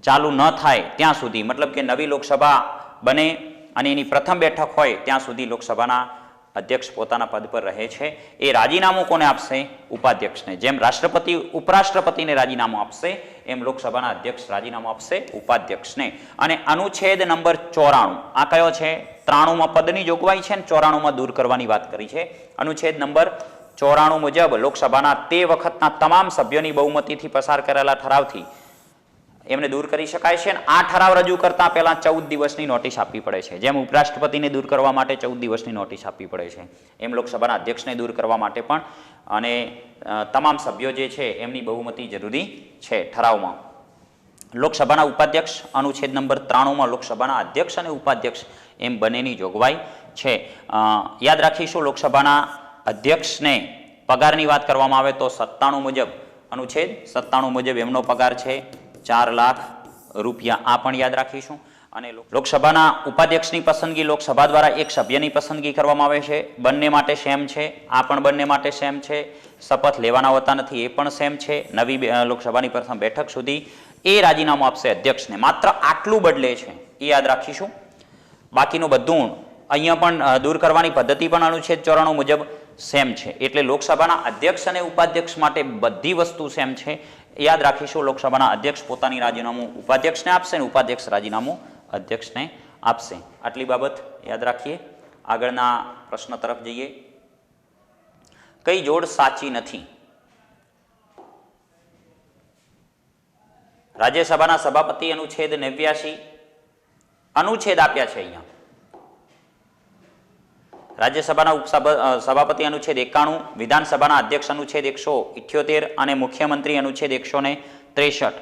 ચાલુ ન થાય ત્યાં સુધી, મતલબ કે નવી લોકસભા બને અને એની પ્રથમ બેઠક હોય ત્યાં સુધી લોકસભાના અધ્યક્ષ પોતાના પદ પર રહે છે. એ રાજીનામું કોને આપશે? ઉપાધ્યક્ષને. જેમ રાષ્ટ્રપતિ ઉપરાષ્ટ્રપતિને રાજીનામું આપશે એમ લોકસભાના અધ્યક્ષ રાજીનામું આપશે ઉપાધ્યક્ષને. અને અનુચ્છેદ નંબર 94 આ કયો છે? 93માં પદની જોગવાઈ છે ને 94માં દૂર કરવાની વાત કરી છે. અનુચ્છેદ નંબર 94 મુજબ લોકસભાના તે વખતના તમામ સભ્યોની બહુમતીથી પસાર કરેલા ઠરાવથી એમને દૂર કરી શકાય છે. અને આ ઠરાવ રજૂ કરતા પહેલા 14 દિવસની નોટિસ આપવી પડે છે. જેમ ઉપરાષ્ટ્રપતિને દૂર કરવા માટે 14 દિવસની નોટિસ આપવી પડે છે, એમ લોકસભાના અધ્યક્ષને દૂર કરવા માટે પણ અને તમામ સભ્યો જે છે એમની બહુમતી જરૂરી છે ઠરાવમાં. લોકસભાના ઉપાધ્યક્ષ અનુચ્છેદ નંબર 93માં લોકસભાના અધ્યક્ષ અને ઉપાધ્યક્ષ એમ બંનેની જોગવાઈ છે. યાદ રાખીશું, લોકસભાના અધ્યક્ષને પગારની વાત કરવામાં આવે તો 97 મુજબ અનુચ્છેદ 97 મુજબ એમનો પગાર છે 4 લાખ રૂપિયા. આ પણ યાદ રાખીશું. અને લોકસભાના ઉપાધ્યક્ષની પસંદગી લોકસભા દ્વારા એક સભ્યની પસંદગી કરવામાં આવે છે. બંને માટે સેમ છે. આ પણ બંને માટે સેમ છે. શપથ લેવાના હોતા નથી, એ પણ સેમ છે. નવી લોકસભાની પ્રથમ બેઠક સુધી એ રાજીનામું આપશે અધ્યક્ષને. માત્ર આટલું બદલે છે, એ યાદ રાખીશું. બાકીનું બધું અહીંયા પણ દૂર કરવાની પદ્ધતિ પણ અનુચ્છેદ 94 મુજબ સેમ છે. એટલે લોકસભાના અધ્યક્ષ અને ઉપાધ્યક્ષ માટે બધી વસ્તુ સેમ છે. યાદ રાખીશું, લોકસભાના અધ્યક્ષ પોતાની રાજીનામું ઉપાધ્યક્ષને આપશે અને ઉપાધ્યક્ષ રાજીનામું અધ્યક્ષને આપશે. આટલી બાબત યાદ રાખીએ. આગળના પ્રશ્ન તરફ જઈએ. કઈ જોડ સાચી નથી? રાજ્યસભાના સભાપતિ અનુચ્છેદ 89 અનુચ્છેદ આપ્યા છે અહીંયા. રાજ્યસભાના સભાપતિ અનુચ્છેદ 91, વિધાનસભાના અધ્યક્ષ અનુચ્છેદ 178 અને મુખ્યમંત્રી અનુચ્છેદ 163.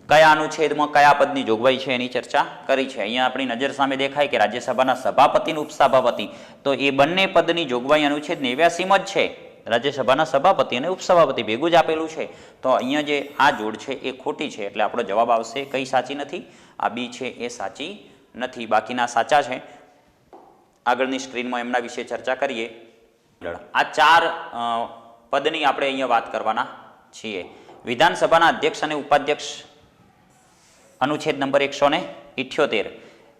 કયા અનુચ્છેદમાં કયા પદની જોગવાઈ છે એની ચર્ચા કરી છે. અહીંયા આપણી નજર સામે દેખાય કે રાજ્યસભાના સભાપતિ અને ઉપસભાપતિ, તો એ બંને પદની જોગવાઈ અનુચ્છેદ 89માં જ છે. રાજ્યસભાના સભાપતિ અને ઉપસભાપતિ ભેગું જ આપેલું છે. તો અહીંયા જે આ જોડ છે એ ખોટી છે. એટલે આપણો જવાબ આવશે કઈ સાચી નથી? આ બી છે એ સાચી નથી. બાકીના સાચા છે. આગળની સ્ક્રીનમાં એમના વિશે ચર્ચા કરીએ. આ 4 પદની આપણે અહીંયા વાત કરવાના છીએ. વિધાનસભાના અધ્યક્ષ અને ઉપાધ્યક્ષ અનુચ્છેદ નંબર 178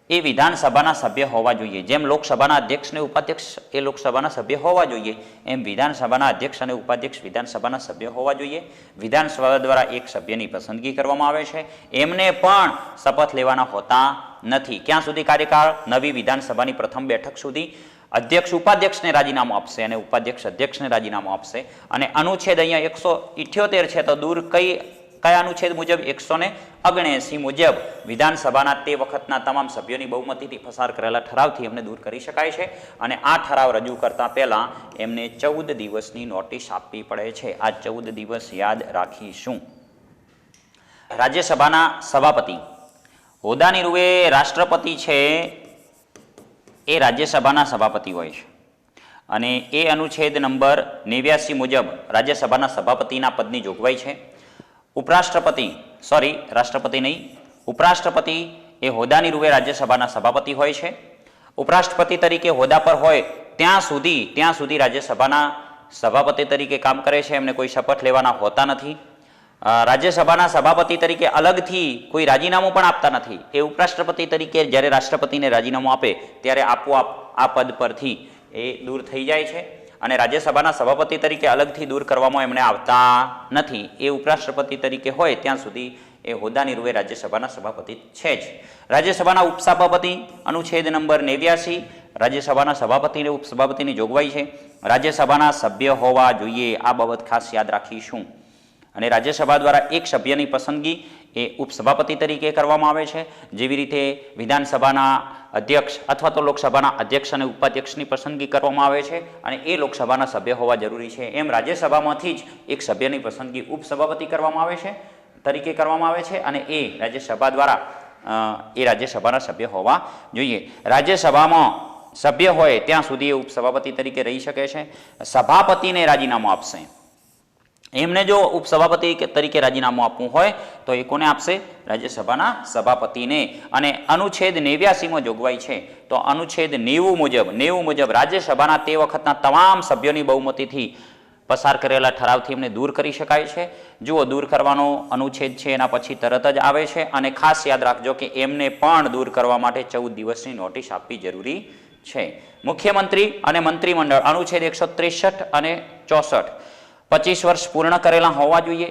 એ વિધાનસભાના સભ્ય હોવા જોઈએ. જેમ લોકસભાના અધ્યક્ષ અને ઉપાધ્યક્ષ એ લોકસભાના સભ્ય હોવા જોઈએ, એમ વિધાનસભાના અધ્યક્ષ અને ઉપાધ્યક્ષ વિધાનસભાના સભ્ય હોવા જોઈએ. વિધાનસભા દ્વારા એક સભ્યની પસંદગી કરવામાં આવે છે. એમને પણ શપથ લેવાના હોતા નથી. ક્યાં સુધી કાર્યકાળ? નવી વિધાનસભાની પ્રથમ બેઠક સુધી. અધ્યક્ષ ઉપાધ્યક્ષને રાજીનામું આપશે અને ઉપાધ્યક્ષ અધ્યક્ષને રાજીનામું આપશે. અને અનુચ્છેદ અહીંયા 178 છે, તો દૂર કયા અનુચ્છેદ મુજબ? 179 મુજબ વિધાનસભાના તે વખતના તમામ સભ્યોની બહુમતીથી પસાર કરેલા ઠરાવથી એમને દૂર કરી શકાય છે. અને આ ઠરાવ રજૂ કરતા પહેલા એમને 14 દિવસની નોટિસ આપવી પડે છે. આ 14 દિવસ યાદ રાખીશું. રાજ્યસભાના સભાપતિ હોદ્દાની રૂએ રાષ્ટ્રપતિ છે એ રાજ્યસભાના સભાપતિ હોય છે. અને એ અનુચ્છેદ નંબર 89 મુજબ રાજ્યસભાના સભાપતિના પદની જોગવાઈ છે. રાષ્ટ્રપતિ નહીં, ઉપરાષ્ટ્રપતિ એ હોદ્દાની રૂએ રાજ્યસભાના સભાપતિ હોય છે. ઉપરાષ્ટ્રપતિ તરીકે હોદ્દા પર હોય ત્યાં સુધી રાજ્યસભાના સભાપતિ તરીકે કામ કરે છે. એમને કોઈ શપથ લેવાના હોતા નથી. રાજ્યસભાના સભાપતિ તરીકે અલગથી કોઈ રાજીનામું પણ આપતા નથી. એ ઉપરાષ્ટ્રપતિ તરીકે જ્યારે રાષ્ટ્રપતિને રાજીનામું આપે ત્યારે આપોઆપ આ પદ પરથી એ દૂર થઈ જાય છે. અને રાજ્યસભાના સભાપતિ તરીકે અલગથી દૂર કરવામાં એમને આવતા નથી. એ ઉપરાષ્ટ્રપતિ તરીકે હોય ત્યાં સુધી એ હોદ્દાની રૂએ રાજ્યસભાના સભાપતિ છે જ. રાજ્યસભાના ઉપસભાપતિ અનુચ્છેદ નંબર 89 રાજ્યસભાના સભાપતિ અને ઉપસભાપતિની જોગવાઈ છે. રાજ્યસભાના સભ્ય હોવા જોઈએ. આ બાબત ખાસ યાદ રાખીશું. અને રાજ્યસભા દ્વારા એક સભ્યની પસંદગી એ ઉપસભાપતિ તરીકે કરવામાં આવે છે. જેવી રીતે વિધાનસભાના અધ્યક્ષ અથવા તો લોકસભાના અધ્યક્ષ અને ઉપાધ્યક્ષની પસંદગી કરવામાં આવે છે અને એ લોકસભાના સભ્ય હોવા જરૂરી છે. એમ રાજ્યસભામાંથી જ એક સભ્યની પસંદગી ઉપસભાપતિ કરવામાં આવે છે તરીકે કરવામાં આવે છે અને એ રાજ્યસભા દ્વારા એ રાજ્યસભાના સભ્ય હોવા જોઈએ. રાજ્યસભામાં સભ્ય હોય ત્યાં સુધી એ ઉપસભાપતિ તરીકે રહી શકે છે. સભાપતિને રાજીનામું આપશે. એમને જો ઉપસભાપતિ તરીકે રાજીનામું આપવું હોય તો એ કોને આપશે? રાજ્યસભાના સભાપતિને. અને અનુચ્છેદ 89માં જોગવાઈ છે. તો અનુચ્છેદ 90 મુજબ રાજ્યસભાના તે વખતના તમામ સભ્યોની બહુમતીથી પસાર કરેલા ઠરાવથી એમને દૂર કરી શકાય છે. જુઓ, દૂર કરવાનો અનુચ્છેદ છે એના પછી તરત જ આવે છે અને ખાસ યાદ રાખજો કે એમને પણ દૂર કરવા માટે 14 દિવસની નોટિસ આપવી જરૂરી છે. મુખ્યમંત્રી અને મંત્રીમંડળ અનુચ્છેદ 163 અને 64 25 વર્ષ પૂર્ણ કરેલા હોવા જોઈએ.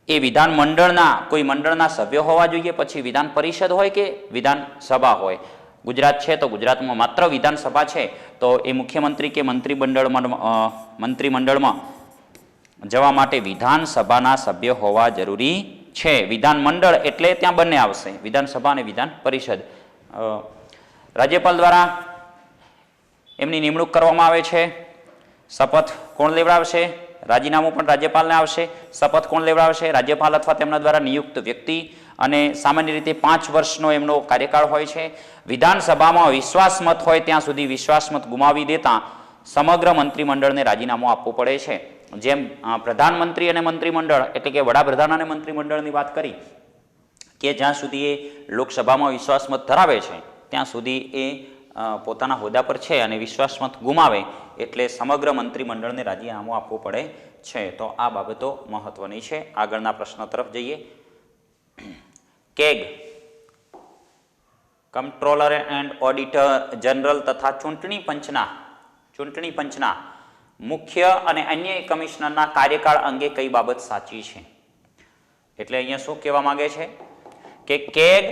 એ વિધાન મંડળના કોઈ મંડળના સભ્યો હોવા જોઈએ, પછી વિધાન પરિષદ હોય કે વિધાનસભા હોય. ગુજરાત છે તો ગુજરાતમાં માત્ર વિધાનસભા છે, તો એ મુખ્યમંત્રી કે મંત્રીમંડળમાં જવા માટે વિધાનસભાના સભ્ય હોવા જરૂરી છે. વિધાનમંડળ એટલે ત્યાં બંને આવશે, વિધાનસભા અને વિધાન પરિષદ. રાજ્યપાલ દ્વારા એમની નિમણૂક કરવામાં આવે છે. શપથ કોણ લેવડાવશે? રાજીનામું પણ રાજ્યપાલને આવશે. શપથ કોણ લેવડાવશે? રાજ્યપાલ અથવા તેમના દ્વારા નિયુક્ત વ્યક્તિ. અને સામાન્ય રીતે 5 વર્ષનો એમનો કાર્યકાળ હોય છે. વિધાનસભામાં વિશ્વાસ મત હોય ત્યાં સુધી વિશ્વાસ મત ગુમાવી દેતા સમગ્ર મંત્રીમંડળને રાજીનામું આપવું પડે છે. જેમ પ્રધાનમંત્રી અને મંત્રીમંડળ એટલે કે વડાપ્રધાન અને મંત્રીમંડળની વાત કરી કે જ્યાં સુધી એ લોકસભામાં વિશ્વાસ મત ધરાવે છે ત્યાં સુધી એ પોતાના હોદ્દા પર છે અને વિશ્વાસ મત ગુમાવે એટલે સમગ્ર મંત્રીમંડળને રાજીનામું આપવું પડે છે. તો આ બાબતો મહત્વની છે. આગળના પ્રશ્ન તરફ જઈએ. CAG controller and auditor general તથા ચૂંટણી પંચના મુખ્ય અને અન્ય કમિશનરના કાર્યકાળ અંગે કઈ બાબત સાચી છે? એટલે અહીંયા શું કહેવા માંગે છે કે કેગ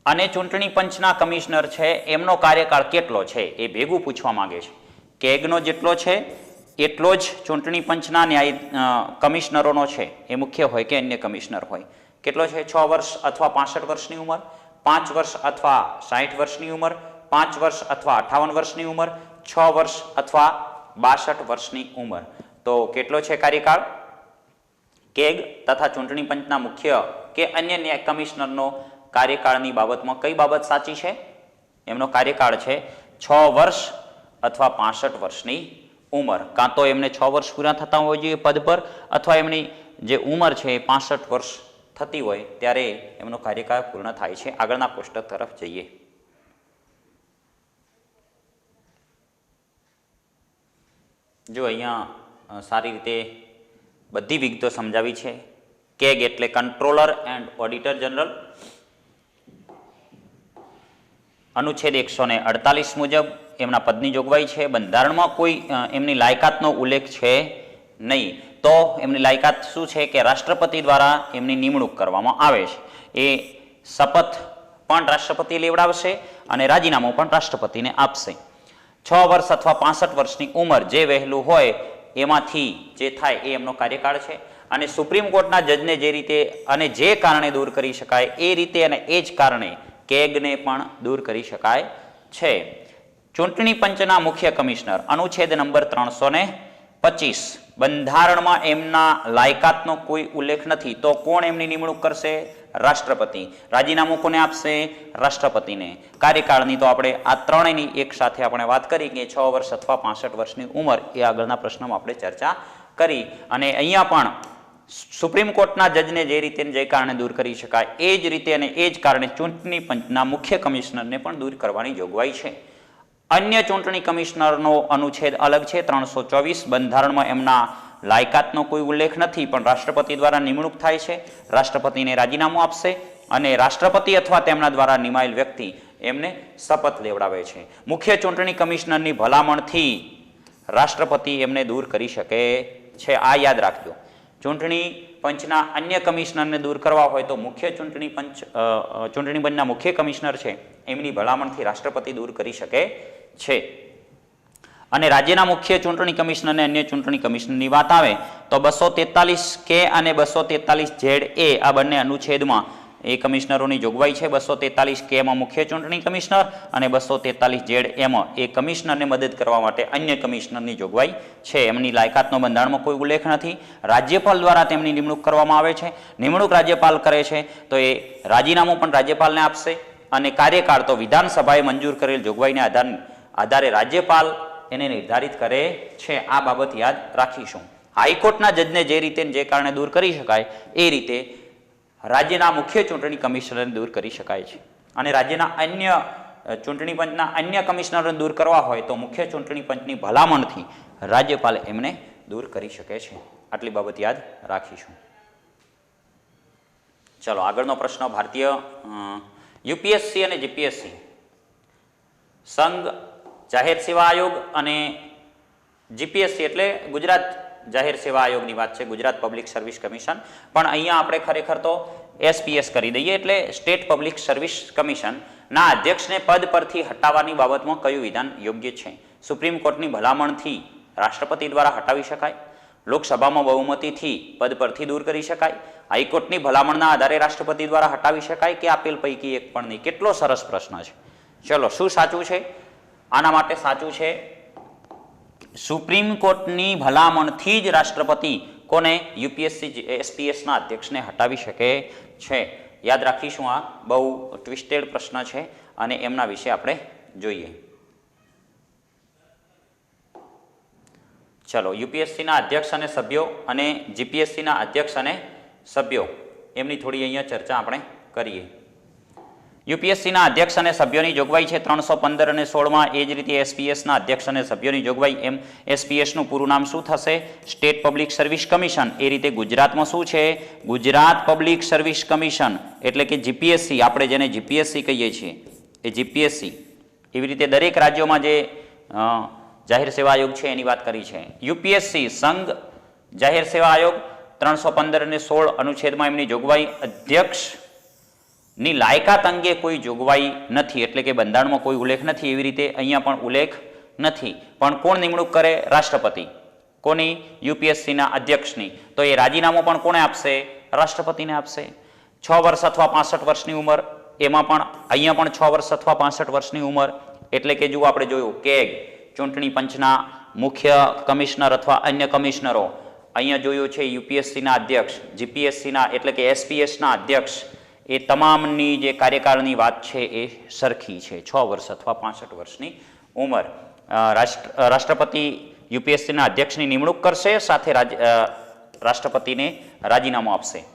અને ચૂંટણી પંચના કમિશનર છે એમનો કાર્યકાળ કેટલો છે એ ભેગું પૂછવા માંગે છે. કેગનો જેટલો છે એટલો જ ચૂંટણી પંચના કમિશનરોનો છે, એ મુખ્ય હોય કે અન્ય કમિશનર હોય. કેટલો છે? 6 વર્ષ અથવા 65 વર્ષની ઉંમર, 5 વર્ષ અથવા 60 વર્ષની ઉંમર, 5 વર્ષ અથવા 58 વર્ષની ઉંમર, 6 વર્ષ અથવા 62 વર્ષની ઉંમર. તો કેટલો છે કાર્યકાળ? કેગ તથા ચૂંટણી પંચના મુખ્ય કે અન્ય કમિશનરનો કાર્યકાળની બાબતમાં કઈ બાબત સાચી છે? એમનો કાર્યકાળ છે 6 વર્ષ અથવા 65 વર્ષની ઉંમર. કાં તો એમને 6 વર્ષ પૂરા થતા હોવા જોઈએ પદ પર, અથવા એમની જે ઉંમર છે એ 65 વર્ષ થતી હોય ત્યારે એમનો કાર્યકાળ પૂર્ણ થાય છે. આગળના કોષ્ટક તરફ જઈએ. જો અહીંયા સારી રીતે બધી વિગતો સમજાવી છે. કેગ એટલે કંટ્રોલર એન્ડ ઓડિટર જનરલ. અનુચ્છેદ 148 મુજબ એમના પદની જોગવાઈ છે. બંધારણમાં કોઈ એમની લાયકાતનો ઉલ્લેખ છે નહીં. તો એમની લાયકાત શું છે કે રાષ્ટ્રપતિ દ્વારા એમની નિમણૂક કરવામાં આવે છે. એ શપથ પણ રાષ્ટ્રપતિ લેવડાવશે અને રાજીનામું પણ રાષ્ટ્રપતિને આપશે. 6 વર્ષ અથવા 65 વર્ષની ઉંમર જે વહેલું હોય એમાંથી જે થાય એ એમનો કાર્યકાળ છે. અને સુપ્રીમ કોર્ટના જજને જે રીતે અને જે કારણે દૂર કરી શકાય એ રીતે અને એ જ કારણે કેગને પણ દૂર કરી શકાય છે. ચૂંટણી પંચના મુખ્ય કમિશનર અનુચ્છેદ નંબર 325 બંધારણમાં એમના લાયકાતનો કોઈ ઉલ્લેખ નથી. તો કોણ એમની નિમણૂક કરશે? રાષ્ટ્રપતિ. રાજીનામું કોને આપશે? રાષ્ટ્રપતિને. કાર્યકાળની તો આપણે આ ત્રણેયની એક સાથે આપણે વાત કરી કે 6 વર્ષ અથવા 65 વર્ષની ઉંમર એ આગળના પ્રશ્નમાં આપણે ચર્ચા કરી. અને અહીંયા પણ સુપ્રીમ કોર્ટના જજને જે રીતે જે કારણે દૂર કરી શકાય એ જ રીતે અને એ જ કારણે ચૂંટણી પંચના મુખ્ય કમિશનરને પણ દૂર કરવાની જોગવાઈ છે. અન્ય ચૂંટણી કમિશનરનો અનુચ્છેદ અલગ છે 324. બંધારણમાં એમના લાયકાતનો કોઈ ઉલ્લેખ નથી, પણ રાષ્ટ્રપતિ દ્વારા નિમણૂક થાય છે. રાષ્ટ્રપતિને રાજીનામું આપશે અને રાષ્ટ્રપતિ અથવા તેમના દ્વારા નિમાયેલ વ્યક્તિ એમને શપથ લેવડાવે છે. મુખ્ય ચૂંટણી કમિશનરની ભલામણથી રાષ્ટ્રપતિ એમને દૂર કરી શકે છે. આ યાદ રાખજો. ચૂંટણી પંચના અન્ય કમિશનરને દૂર કરવા હોય તો ચૂંટણી પંચના મુખ્ય કમિશનર છે એમની ભલામણથી રાષ્ટ્રપતિ દૂર કરી શકે છે. અને રાજ્યના મુખ્ય ચૂંટણી કમિશનર અને અન્ય ચૂંટણી કમિશનરની વાત આવે તો 243 કે અને 243 ZA આ બંને અનુચ્છેદમાં એ કમિશનરોની જોગવાઈ છે. 243 કેમાં મુખ્ય ચૂંટણી કમિશનર અને 243 ZAમાં એ કમિશનરને મદદ કરવા માટે અન્ય કમિશનરની જોગવાઈ છે. એમની લાયકાતનો બંધારણમાં કોઈ ઉલ્લેખ નથી. રાજ્યપાલ દ્વારા તેમની નિમણૂક કરવામાં આવે છે. નિમણૂક રાજ્યપાલ કરે છે તો એ રાજીનામું પણ રાજ્યપાલને આપશે અને કાર્યકાળ તો વિધાનસભાએ મંજૂર કરેલ જોગવાઈને આધારે રાજ્યપાલ એને નિર્ધારિત કરે છે. આ બાબત યાદ રાખીશું. હાઈકોર્ટના જજને જે રીતે જે કારણે દૂર કરી શકાય એ રીતે રાજ્યના મુખ્ય ચૂંટણી કમિશનરને દૂર કરી શકાય છે. અને રાજ્યના અન્ય ચૂંટણી પંચના અન્ય કમિશનરને દૂર કરવા હોય તો મુખ્ય ચૂંટણી પંચની ભલામણથી રાજ્યપાલે એમને દૂર કરી શકે છે. આટલી બાબત યાદ રાખીશું. ચલો આગળનો પ્રશ્ન. ભારતીય યુપીએસસી અને જીપીએસસી સંઘ જાહેર સેવા આયોગ અને જીપીએસસી એટલે ગુજરાત જાહેર સેવા આયોગની વાત છે, ગુજરાત પબ્લિક સર્વિસ કમિશન. પણ અહીંયા આપણે ખરેખર તો એસપીએસ કરી દઈએ એટલે સ્ટેટ પબ્લિક સર્વિસ કમિશન ના અધ્યક્ષને પદ પરથી હટાવવાની બાબતમાં કયું વિધાન યોગ્ય છે? સુપ્રીમ કોર્ટની ભલામણથી રાષ્ટ્રપતિ દ્વારા હટાવી શકાય, લોકસભામાં બહુમતીથી પદ પરથી દૂર કરી શકાય, હાઈકોર્ટની ભલામણના આધારે રાષ્ટ્રપતિ દ્વારા હટાવી શકાય કે આપેલ પૈકી એક પણ નહીં. કેટલો સરસ પ્રશ્ન છે. ચલો શું સાચું છે? આના માટે સાચું છે સુપ્રીમ કોર્ટની ભલામણથી જ રાષ્ટ્રપતિ કોને? યુપીએસસી એસપીએસના અધ્યક્ષને હટાવી શકે છે. યાદ રાખીશું. આ બહુ ટ્વિસ્ટેડ પ્રશ્ન છે અને એમના વિશે આપણે જોઈએ. ચલો યુપીએસસીના અધ્યક્ષ અને સભ્યો અને જીપીએસસીના અધ્યક્ષ અને સભ્યો એમની થોડી અહીંયા ચર્ચા આપણે કરીએ. યુપીએસસીના અધ્યક્ષ અને સભ્યોની જોગવાઈ છે 315 અને 16માં. એ જ રીતે એસપીએસના અધ્યક્ષ અને સભ્યોની જોગવાઈ. એમ એસપીએસનું પૂરું નામ શું થશે? State public service commission. એ રીતે ગુજરાતમાં શું છે? Gujarat public service commission. એટલે કે જીપીએસસી, આપણે જેને જીપીએસસી કહીએ છીએ એ જીપીએસસી. એવી રીતે દરેક રાજ્યોમાં જે જાહેર સેવા આયોગ છે એની વાત કરી છે. યુપીએસસી સંઘ જાહેર સેવા આયોગ 315 અને 16 અનુચ્છેદમાં એમની જોગવાઈ. અધ્યક્ષ ની લાયકાત અંગે કોઈ જોગવાઈ નથી, એટલે કે બંધારણમાં કોઈ ઉલ્લેખ નથી. એવી રીતે અહીંયા પણ ઉલ્લેખ નથી. પણ કોણ નિમણૂક કરે? રાષ્ટ્રપતિ. કોની? યુપીએસસીના અધ્યક્ષની. તો એ રાજીનામું પણ કોને આપશે? રાષ્ટ્રપતિને આપશે. 6 વર્ષ અથવા 65 વર્ષની ઉંમર. એમાં પણ અહીંયા પણ 6 વર્ષ અથવા 65 વર્ષની ઉંમર. એટલે કે જો આપણે જોયું કે ચૂંટણી પંચના મુખ્ય કમિશનર અથવા અન્ય કમિશનરો. અહીંયા જોયું છે યુપીએસસીના અધ્યક્ષ, જીપીએસસીના એટલે કે એસપીએસના અધ્યક્ષ. એ તમામની જે કાર્યકાળની વાત છે એ સરખી છે, 6 વર્ષ અથવા 65 વર્ષની ઉંમર. રાષ્ટ્રપતિ યુપીએસસીના અધ્યક્ષની નિમણૂક કરશે, સાથે રાષ્ટ્રપતિને રાજીનામું આપશે.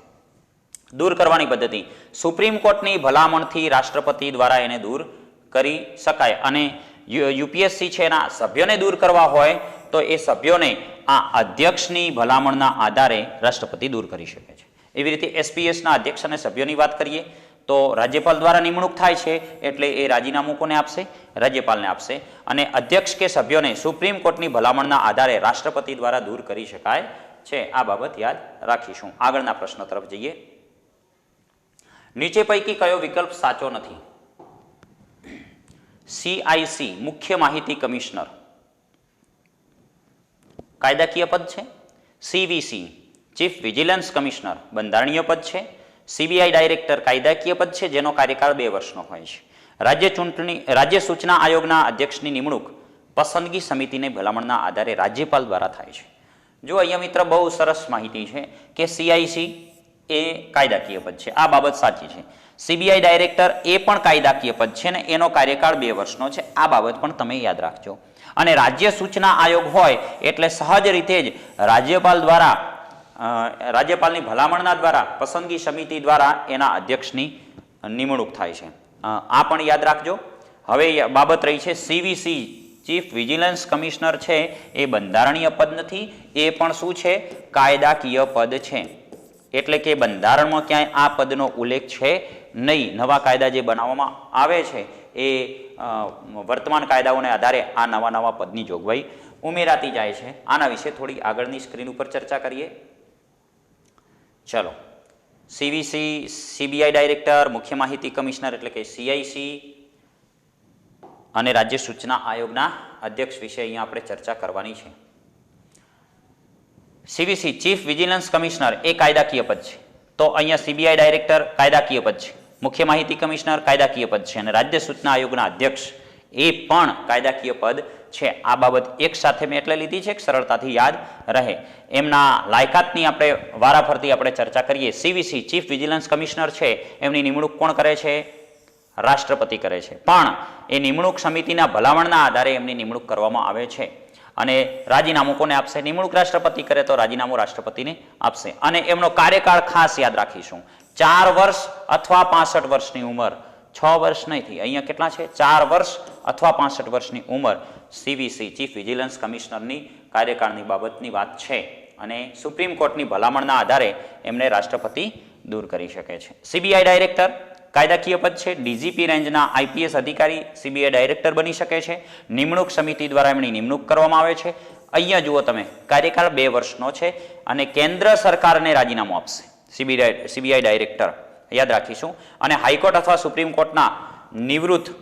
દૂર કરવાની પદ્ધતિ. સુપ્રીમ કોર્ટની ભલામણથી રાષ્ટ્રપતિ દ્વારા એને દૂર કરી શકાય. અને યુપીએસસી છે એના સભ્યોને દૂર કરવા હોય તો એ સભ્યોને આ અધ્યક્ષની ભલામણના આધારે રાષ્ટ્રપતિ દૂર કરી શકે છે. એવી રીતે એસપીએસના અધ્યક્ષ અને સભ્યોની વાત કરીએ તો રાજ્યપાલ દ્વારા નિમણૂક થાય છે એટલે એ રાજીનામું કોને આપશે? રાજ્યપાલને આપશે. અને અધ્યક્ષ કે સભ્યોને સુપ્રીમ કોર્ટની ભલામણના આધારે રાષ્ટ્રપતિ દ્વારા દૂર કરી શકાય છે. આ બાબત યાદ રાખીશું. આગળના પ્રશ્ન તરફ જઈએ. નીચે પૈકી કયો વિકલ્પ સાચો નથી? સીઆઈસી મુખ્ય માહિતી કમિશનર કાયદાકીય પદ છે. સીવીસી ચીફ વિજિલન્સ કમિશનર બંધારણીય પદ છે. સીબીઆઈ ડાયરેક્ટર કાયદાકીય પદ છે જેનો કાર્યકાળ 2 વર્ષનો હોય છે. રાજ્ય સૂચના આયોગના અધ્યક્ષની નિમણૂક પસંદગી સમિતિની ભલામણના આધારે રાજ્યપાલ દ્વારા થાય છે. જો અહીંયા મિત્ર બહુ સરસ માહિતી છે કે સીઆઈસી એ કાયદાકીય પદ છે. આ બાબત સાચી છે. સીબીઆઈ ડાયરેક્ટર એ પણ કાયદાકીય પદ છે ને એનો કાર્યકાળ 2 વર્ષનો છે. આ બાબત પણ તમે યાદ રાખજો. અને રાજ્ય સૂચના આયોગ હોય એટલે સહજ રીતે જ રાજ્યપાલ દ્વારા રાજ્યપાલની ભલામણના દ્વારા પસંદગી સમિતિ દ્વારા એના અધ્યક્ષની નિમણૂક થાય છે. આ પણ યાદ રાખજો. હવે બાબત રહી છે સીવીસી ચીફ વિજિલન્સ કમિશનર છે એ બંધારણીય પદ નથી. એ પણ શું છે? કાયદાકીય પદ છે. એટલે કે બંધારણમાં ક્યાંય આ પદનો ઉલ્લેખ છે નહીં. નવા કાયદા જે બનાવવામાં આવે છે એ વર્તમાન કાયદાઓને આધારે આ નવા પદની જોગવાઈ ઉમેરાતી જાય છે. આના વિશે થોડી આગળની સ્ક્રીન ઉપર ચર્ચા કરીએ. ચલો, સીવીસી, સીબીઆઈ ડાયરેક્ટર, મુખ્ય માહિતી કમિશનર એટલે કે સીઆઈસી અને રાજ્ય સૂચના આયોગના અધ્યક્ષ વિશે અહીંયા આપણે ચર્ચા કરવાની છે. સીવીસી ચીફ વિજિલન્સ કમિશનર એ કાયદાકીય પદ છે. તો અહીંયા સીબીઆઈ ડાયરેક્ટર કાયદાકીય પદ છે, મુખ્ય માહિતી કમિશનર કાયદાકીય પદ છે અને રાજ્ય સૂચના આયોગના અધ્યક્ષ એ પણ કાયદાકીય પદ છે. આ બાબત એક સાથે મેં એટલે લીધી છે કે સરળતાથી યાદ રહે. એમના લાયકાતની આપણે વારાફરતી આપણે ચર્ચા કરીએ. સીવીસી ચીફ વિજિલન્સ કમિશનર છે એમની નિમણૂક કોણ કરે છે? રાષ્ટ્રપતિ કરે છે. પણ એ નિમણૂક સમિતિના ભલામણના આધારે એમની નિમણૂક કરવામાં આવે છે. અને રાજીનામું કોને આપશે? નિમણૂક રાષ્ટ્રપતિ કરે તો રાજીનામું રાષ્ટ્રપતિને આપશે. અને એમનો કાર્યકાળ ખાસ યાદ રાખીશું, 4 વર્ષ અથવા 65 વર્ષની ઉંમર. 6 વર્ષ નથી, અહીંયા કેટલા છે? 4 વર્ષ અથવા 65 વર્ષની ઉંમર સીવીસી ચીફ વિજિલન્સ કમિશનરની કાર્યકાળની બાબતની વાત છે અને સુપ્રીમ કોર્ટની ભલામણના આધારે એમને રાષ્ટ્રપતિ દૂર કરી શકે છે. સીબીઆઈ ડાયરેક્ટર કાયદાકીય પદ છે. ડીજીપી રેન્જના આઈપીએસ અધિકારી સીબીઆઈ ડાયરેક્ટર બની શકે છે. નિમણૂક સમિતિ દ્વારા એમની નિમણૂક કરવામાં આવે છે. અહીંયા જુઓ તમે, કાર્યકાળ 2 વર્ષનો છે અને કેન્દ્ર સરકારને રાજીનામું આપશે સીબીઆઈ ડાયરેક્ટર, યાદ રાખીશું. અને હાઈકોર્ટ અથવા સુપ્રીમ કોર્ટના નિવૃત્ત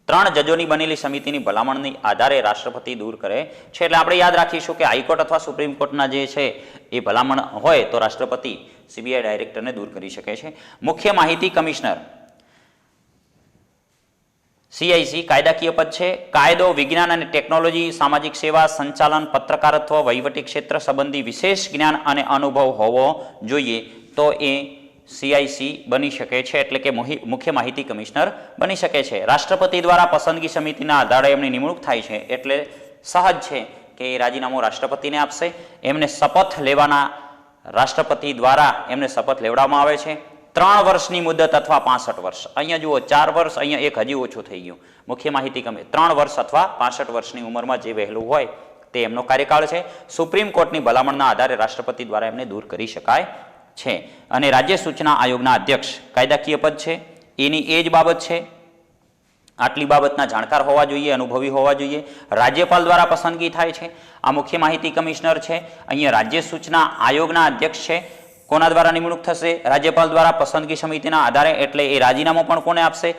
3 જજોની બનેલી સમિતિની ભલામણની આધારે રાષ્ટ્રપતિ દૂર કરે છે. એટલે આપણે યાદ રાખીશું કે હાઈકોર્ટ અથવા સુપ્રીમ કોર્ટના જે છે એ ભલામણ હોય તો રાષ્ટ્રપતિ સીબીઆઈ ડાયરેક્ટરને દૂર કરી શકે છે. મુખ્ય માહિતી કમિશનર સીઆઈસી કાયદાકીય પદ છે. કાયદો, વિજ્ઞાન અને ટેકનોલોજી, સામાજિક સેવા, સંચાલન, પત્રકારત્વ, વહીવટી ક્ષેત્ર સંબંધી વિશેષ જ્ઞાન અને અનુભવ હોવો જોઈએ તો એ સીઆઈસી બની શકે છે, એટલે કે મુખ્ય માહિતી કમિશનર બની શકે છે. રાષ્ટ્રપતિ દ્વારા પસંદગી સમિતિના આધારે એમની નિમણૂક થાય છે એટલે સહજ છે કે એ રાજીનામું રાષ્ટ્રપતિને આપશે. એમને શપથ લેવાના રાષ્ટ્રપતિ દ્વારા એમને શપથ લેવડાવવામાં આવે છે. 3 વર્ષની મુદત અથવા 65 વર્ષ. અહીંયા જુઓ 4 વર્ષ, અહીંયા એક હજી ઓછું થઈ ગયું. મુખ્ય માહિતી કમિશનર 3 વર્ષ અથવા 65 વર્ષની ઉંમરમાં જે વહેલું હોય તે એમનો કાર્યકાળ છે. સુપ્રીમ કોર્ટની ભલામણના આધારે રાષ્ટ્રપતિ દ્વારા એમને દૂર કરી શકાય છે. અને રાજ્ય સૂચના આયોગના અધ્યક્ષ કાયદાકીય પદ છે. એની એ જ બાબત છે. આટલી બાબતના જાણકાર હોવા જોઈએ, અનુભવી હોવા જોઈએ. રાજ્યપાલ દ્વારા પસંદગી થાય છે. આ મુખ્ય માહિતી કમિશનર છે. અહીંયા રાજ્ય સૂચના આયોગના અધ્યક્ષ છે. કોના દ્વારા નિમણૂક થશે? રાજ્યપાલ દ્વારા પસંદગી સમિતિના આધારે, એટલે એ રાજીનામું પણ કોને આપશે?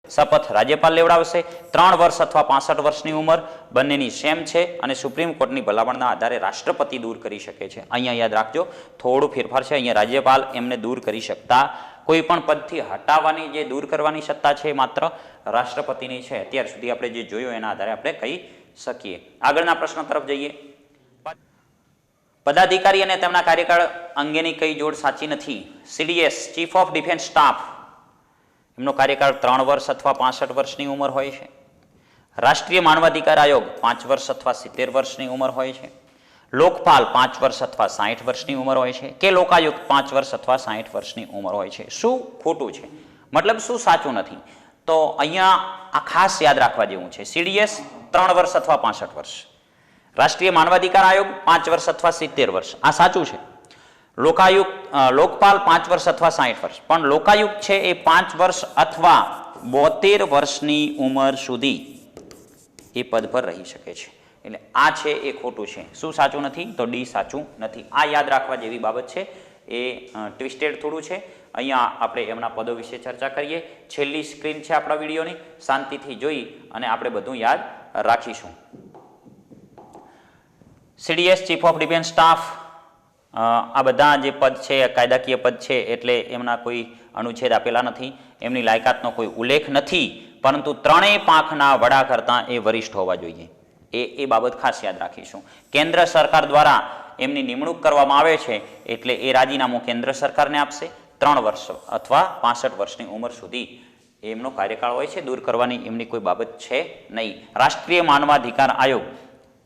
શપથ રાજ્યપાલ લેવડાવશે. 3 વર્ષ અથવા 65 વર્ષની ઉંમર બંનેની સેમ છે અને સુપ્રીમ કોર્ટની ભલામણના આધારે રાષ્ટ્રપતિ દૂર કરી શકે છે. અહીંયા યાદ રાખજો, થોડું ફેરફાર છે. અહીંયા રાજ્યપાલ એમને દૂર કરી શકતા, કોઈ પણ પદથી હટાવવાની જે દૂર કરવાની સત્તા છે એ માત્ર રાષ્ટ્રપતિની છે. અત્યાર સુધી આપણે જે જોયું એના આધારે આપણે કહી શકીએ. આગળના પ્રશ્ન તરફ જઈએ. પદાધિકારી અને તેમના કાર્યકાળ અંગેની કઈ જોડ સાચી નથી? CDS chief of defence staff, એમનો કાર્યકાળ 3 વર્ષ અથવા 65 વર્ષની ઉંમર હોય છે. રાષ્ટ્રીય માનવાધિકાર આયોગ 5 વર્ષ અથવા 70 વર્ષની ઉંમર હોય છે. લોકપાલ 5 વર્ષ અથવા 60 વર્ષની ઉંમર હોય છે. કે લોકાયુક્ત 5 વર્ષ અથવા 60 વર્ષની ઉંમર હોય છે. શું ખોટું છે? મતલબ શું સાચું નથી? તો અહીંયા આ ખાસ યાદ રાખવા જેવું છે. સીડીએસ 3 વર્ષ અથવા 65 વર્ષ. રાષ્ટ્રીય માનવાધિકાર આયોગ 5 વર્ષ અથવા 70 વર્ષ, આ સાચું છે. લોકપાલ 5 વર્ષ અથવા 60 વર્ષ, પણ લોકાયુક્ત છે એ 5 વર્ષ અથવા 72 વર્ષની ઉંમર સુધી એ પદ પર રહી શકે છે. એટલે આ છે એ ખોટું છે. શું સાચું નથી? તો ડી સાચું નથી. આ યાદ રાખવા જેવી બાબત છે. એ ટ્વિસ્ટેડ થોડું છે. અહીંયા આપણે એમના પદો વિશે ચર્ચા કરીએ. છેલ્લી સ્ક્રીન છે આપણા વિડીયોની, શાંતિથી જોઈ અને આપણે બધું યાદ રાખીશું. CDS chief of defence staff, આ બધા જે પદ છે કાયદાકીય પદ છે, એટલે એમના કોઈ અનુચ્છેદ આપેલા નથી. એમની લાયકાતનો કોઈ ઉલ્લેખ નથી, પરંતુ ત્રણેય પાંખના વડા કરતાં એ વરિષ્ઠ હોવા જોઈએ. એ બાબત ખાસ યાદ રાખીશું. કેન્દ્ર સરકાર દ્વારા એમની નિમણૂક કરવામાં આવે છે એટલે એ રાજીનામું કેન્દ્ર સરકારને આપશે. 3 વર્ષ અથવા 65 વર્ષની ઉંમર સુધી એમનો કાર્યકાળ હોય છે. દૂર કરવાની એમની કોઈ બાબત છે નહીં. રાષ્ટ્રીય માનવાધિકાર આયોગ,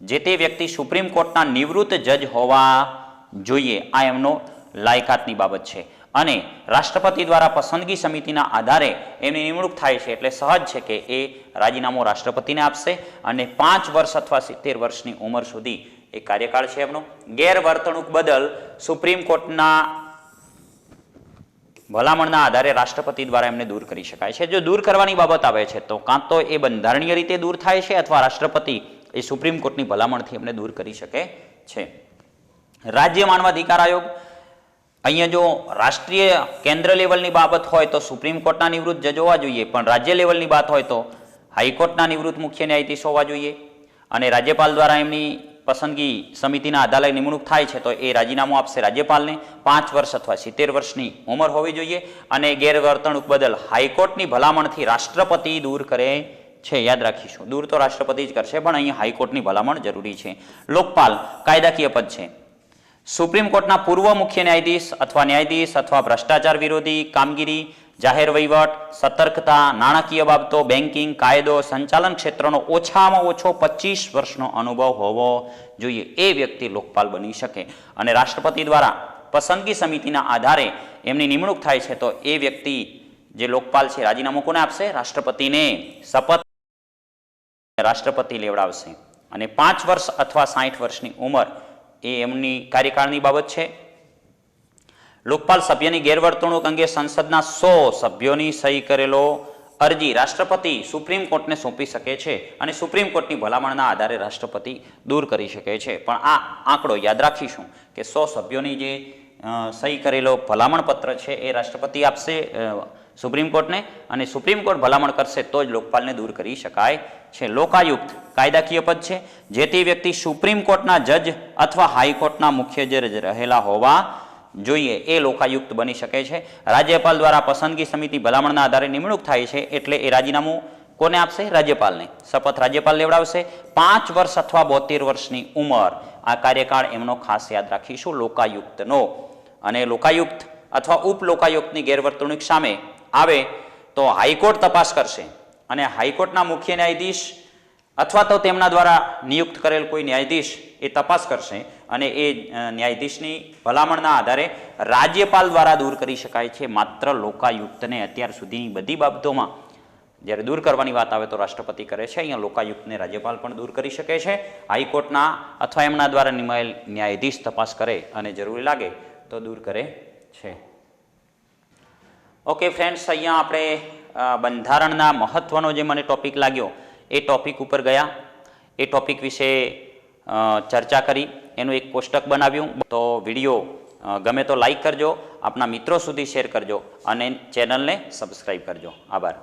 જે તે વ્યક્તિ સુપ્રીમ કોર્ટના નિવૃત્ત જજ હોવા જોઈએ, આ એમનો લાયકાતની બાબત છે. અને રાષ્ટ્રપતિ દ્વારા પસંદગી સમિતિના આધારે એમની નિમણૂક થાય છે એટલે સહજ છે કે એ રાજીનામું રાષ્ટ્રપતિને આપશે અને 5 વર્ષ અથવા 70 વર્ષની ઉંમર સુધી એ કાર્યકાળ છે એમનો. ગેરવર્તણૂક બદલ સુપ્રીમ કોર્ટના ભલામણના આધારે રાષ્ટ્રપતિ દ્વારા એમને દૂર કરી શકાય છે. જો દૂર કરવાની બાબત આવે છે તો કાં તો એ બંધારણીય રીતે દૂર થાય છે અથવા રાષ્ટ્રપતિ એ સુપ્રીમ કોર્ટની ભલામણથી એમને દૂર કરી શકે છે. રાજ્ય માનવાધિકાર આયોગ, અહીંયા જો રાષ્ટ્રીય કેન્દ્ર લેવલની બાબત હોય તો સુપ્રીમ કોર્ટના નિવૃત્ત જજ હોવા જોઈએ, પણ રાજ્ય લેવલની વાત હોય તો હાઈકોર્ટના નિવૃત્ત મુખ્ય ન્યાયાધીશ હોવા જોઈએ. અને રાજ્યપાલ દ્વારા એમની પસંદગી સમિતિના આધારે નિમણૂક થાય છે તો એ રાજીનામું આપશે રાજ્યપાલને. 5 વર્ષ અથવા 70 વર્ષની ઉંમર હોવી જોઈએ. અને ગેરવર્તણૂક બદલ હાઈકોર્ટની ભલામણથી રાષ્ટ્રપતિ દૂર કરે છે. યાદ રાખીશું, દૂર તો રાષ્ટ્રપતિ જ કરશે, પણ અહીંયા હાઈકોર્ટની ભલામણ જરૂરી છે. લોકપાલ કાયદાકીય પદ છે. સુપ્રીમ કોર્ટના પૂર્વ મુખ્ય ન્યાયાધીશ અથવા ભ્રષ્ટાચાર વિરોધી કામગીરી, જાહેર વહીવટ, સતર્કતા, નાણાકીય બાબતો, બેન્કિંગ, કાયદો, સંચાલન ક્ષેત્રનો ઓછામાં ઓછો 25 વર્ષનો અનુભવ હોવો જોઈએ. એ વ્યક્તિ લોકપાલ બની શકે. અને રાષ્ટ્રપતિ દ્વારા પસંદગી સમિતિના આધારે એમની નિમણૂક થાય છે તો એ વ્યક્તિ જે લોકપાલ છે રાજીનામું કોને આપશે? રાષ્ટ્રપતિને. શપથ રાષ્ટ્રપતિ લેવડાવશે. અને 5 વર્ષ અથવા 60 વર્ષની ઉંમર એ એમની કાર્યકાળની બાબત છે. લોકપાલ સભ્યની ગેરવર્તણૂક અંગે સંસદના 100 સભ્યોની સહી કરેલો અરજી રાષ્ટ્રપતિ સુપ્રીમ કોર્ટને સોંપી શકે છે અને સુપ્રીમ કોર્ટની ભલામણના આધારે રાષ્ટ્રપતિ દૂર કરી શકે છે. પણ આ આંકડો યાદ રાખીશું કે 100 સભ્યોની જે સહી કરેલો ભલામણ પત્ર છે એ રાષ્ટ્રપતિ આપશે સુપ્રીમ કોર્ટને અને સુપ્રીમ કોર્ટ ભલામણ કરશે તો જ લોકપાલને દૂર કરી શકાય છે. લોકાયુક્ત કાયદાકીય પદ છે. જે તે વ્યક્તિ સુપ્રીમ કોર્ટના જજ અથવા હાઈકોર્ટના મુખ્ય જજ રહેલા હોવા જોઈએ એ લોકાયુક્ત બની શકે છે. રાજ્યપાલ દ્વારા પસંદગી સમિતિ ભલામણના આધારે નિમણૂક થાય છે એટલે એ રાજીનામું કોને આપશે? રાજ્યપાલને. શપથ રાજ્યપાલ લેવડાવશે. 5 વર્ષ અથવા 72 વર્ષની ઉંમર આ કાર્યકાળ એમનો ખાસ યાદ રાખીશું લોકાયુક્તનો. અને લોકાયુક્ત અથવા ઉપલોકાયુક્તની ગેરવર્તણૂક સામે આવે તો હાઈકોર્ટ તપાસ કરશે અને હાઈકોર્ટના મુખ્ય ન્યાયાધીશ અથવા તો તેમના દ્વારા નિયુક્ત કરેલ કોઈ ન્યાયાધીશ એ તપાસ કરશે અને એ ન્યાયાધીશની ભલામણના આધારે રાજ્યપાલ દ્વારા દૂર કરી શકાય છે. માત્ર લોકાયુક્તને અત્યાર સુધીની બધી બાબતોમાં જ્યારે દૂર કરવાની વાત આવે તો રાષ્ટ્રપતિ કરે છે. અહીંયા લોકાયુક્તને રાજ્યપાલ પણ દૂર કરી શકે છે. હાઈકોર્ટના અથવા એમના દ્વારા નિમાયેલ ન્યાયાધીશ તપાસ કરે અને જરૂરી લાગે તો દૂર કરે છે. ઓકે ફ્રેન્ડ્સ, અહીંયા આપણે બંધારણના મહત્વનો જે મને ટોપિક લાગ્યો એ ટોપિક ઉપર ગયા. એ ટોપિક વિશે ચર્ચા કરી, એનું એક કોષ્ટક બનાવ્યું. તો વિડીયો ગમે તો લાઈક કરજો, આપના મિત્રો સુધી શેર કરજો અને ચેનલને સબસ્ક્રાઈબ કરજો. આભાર.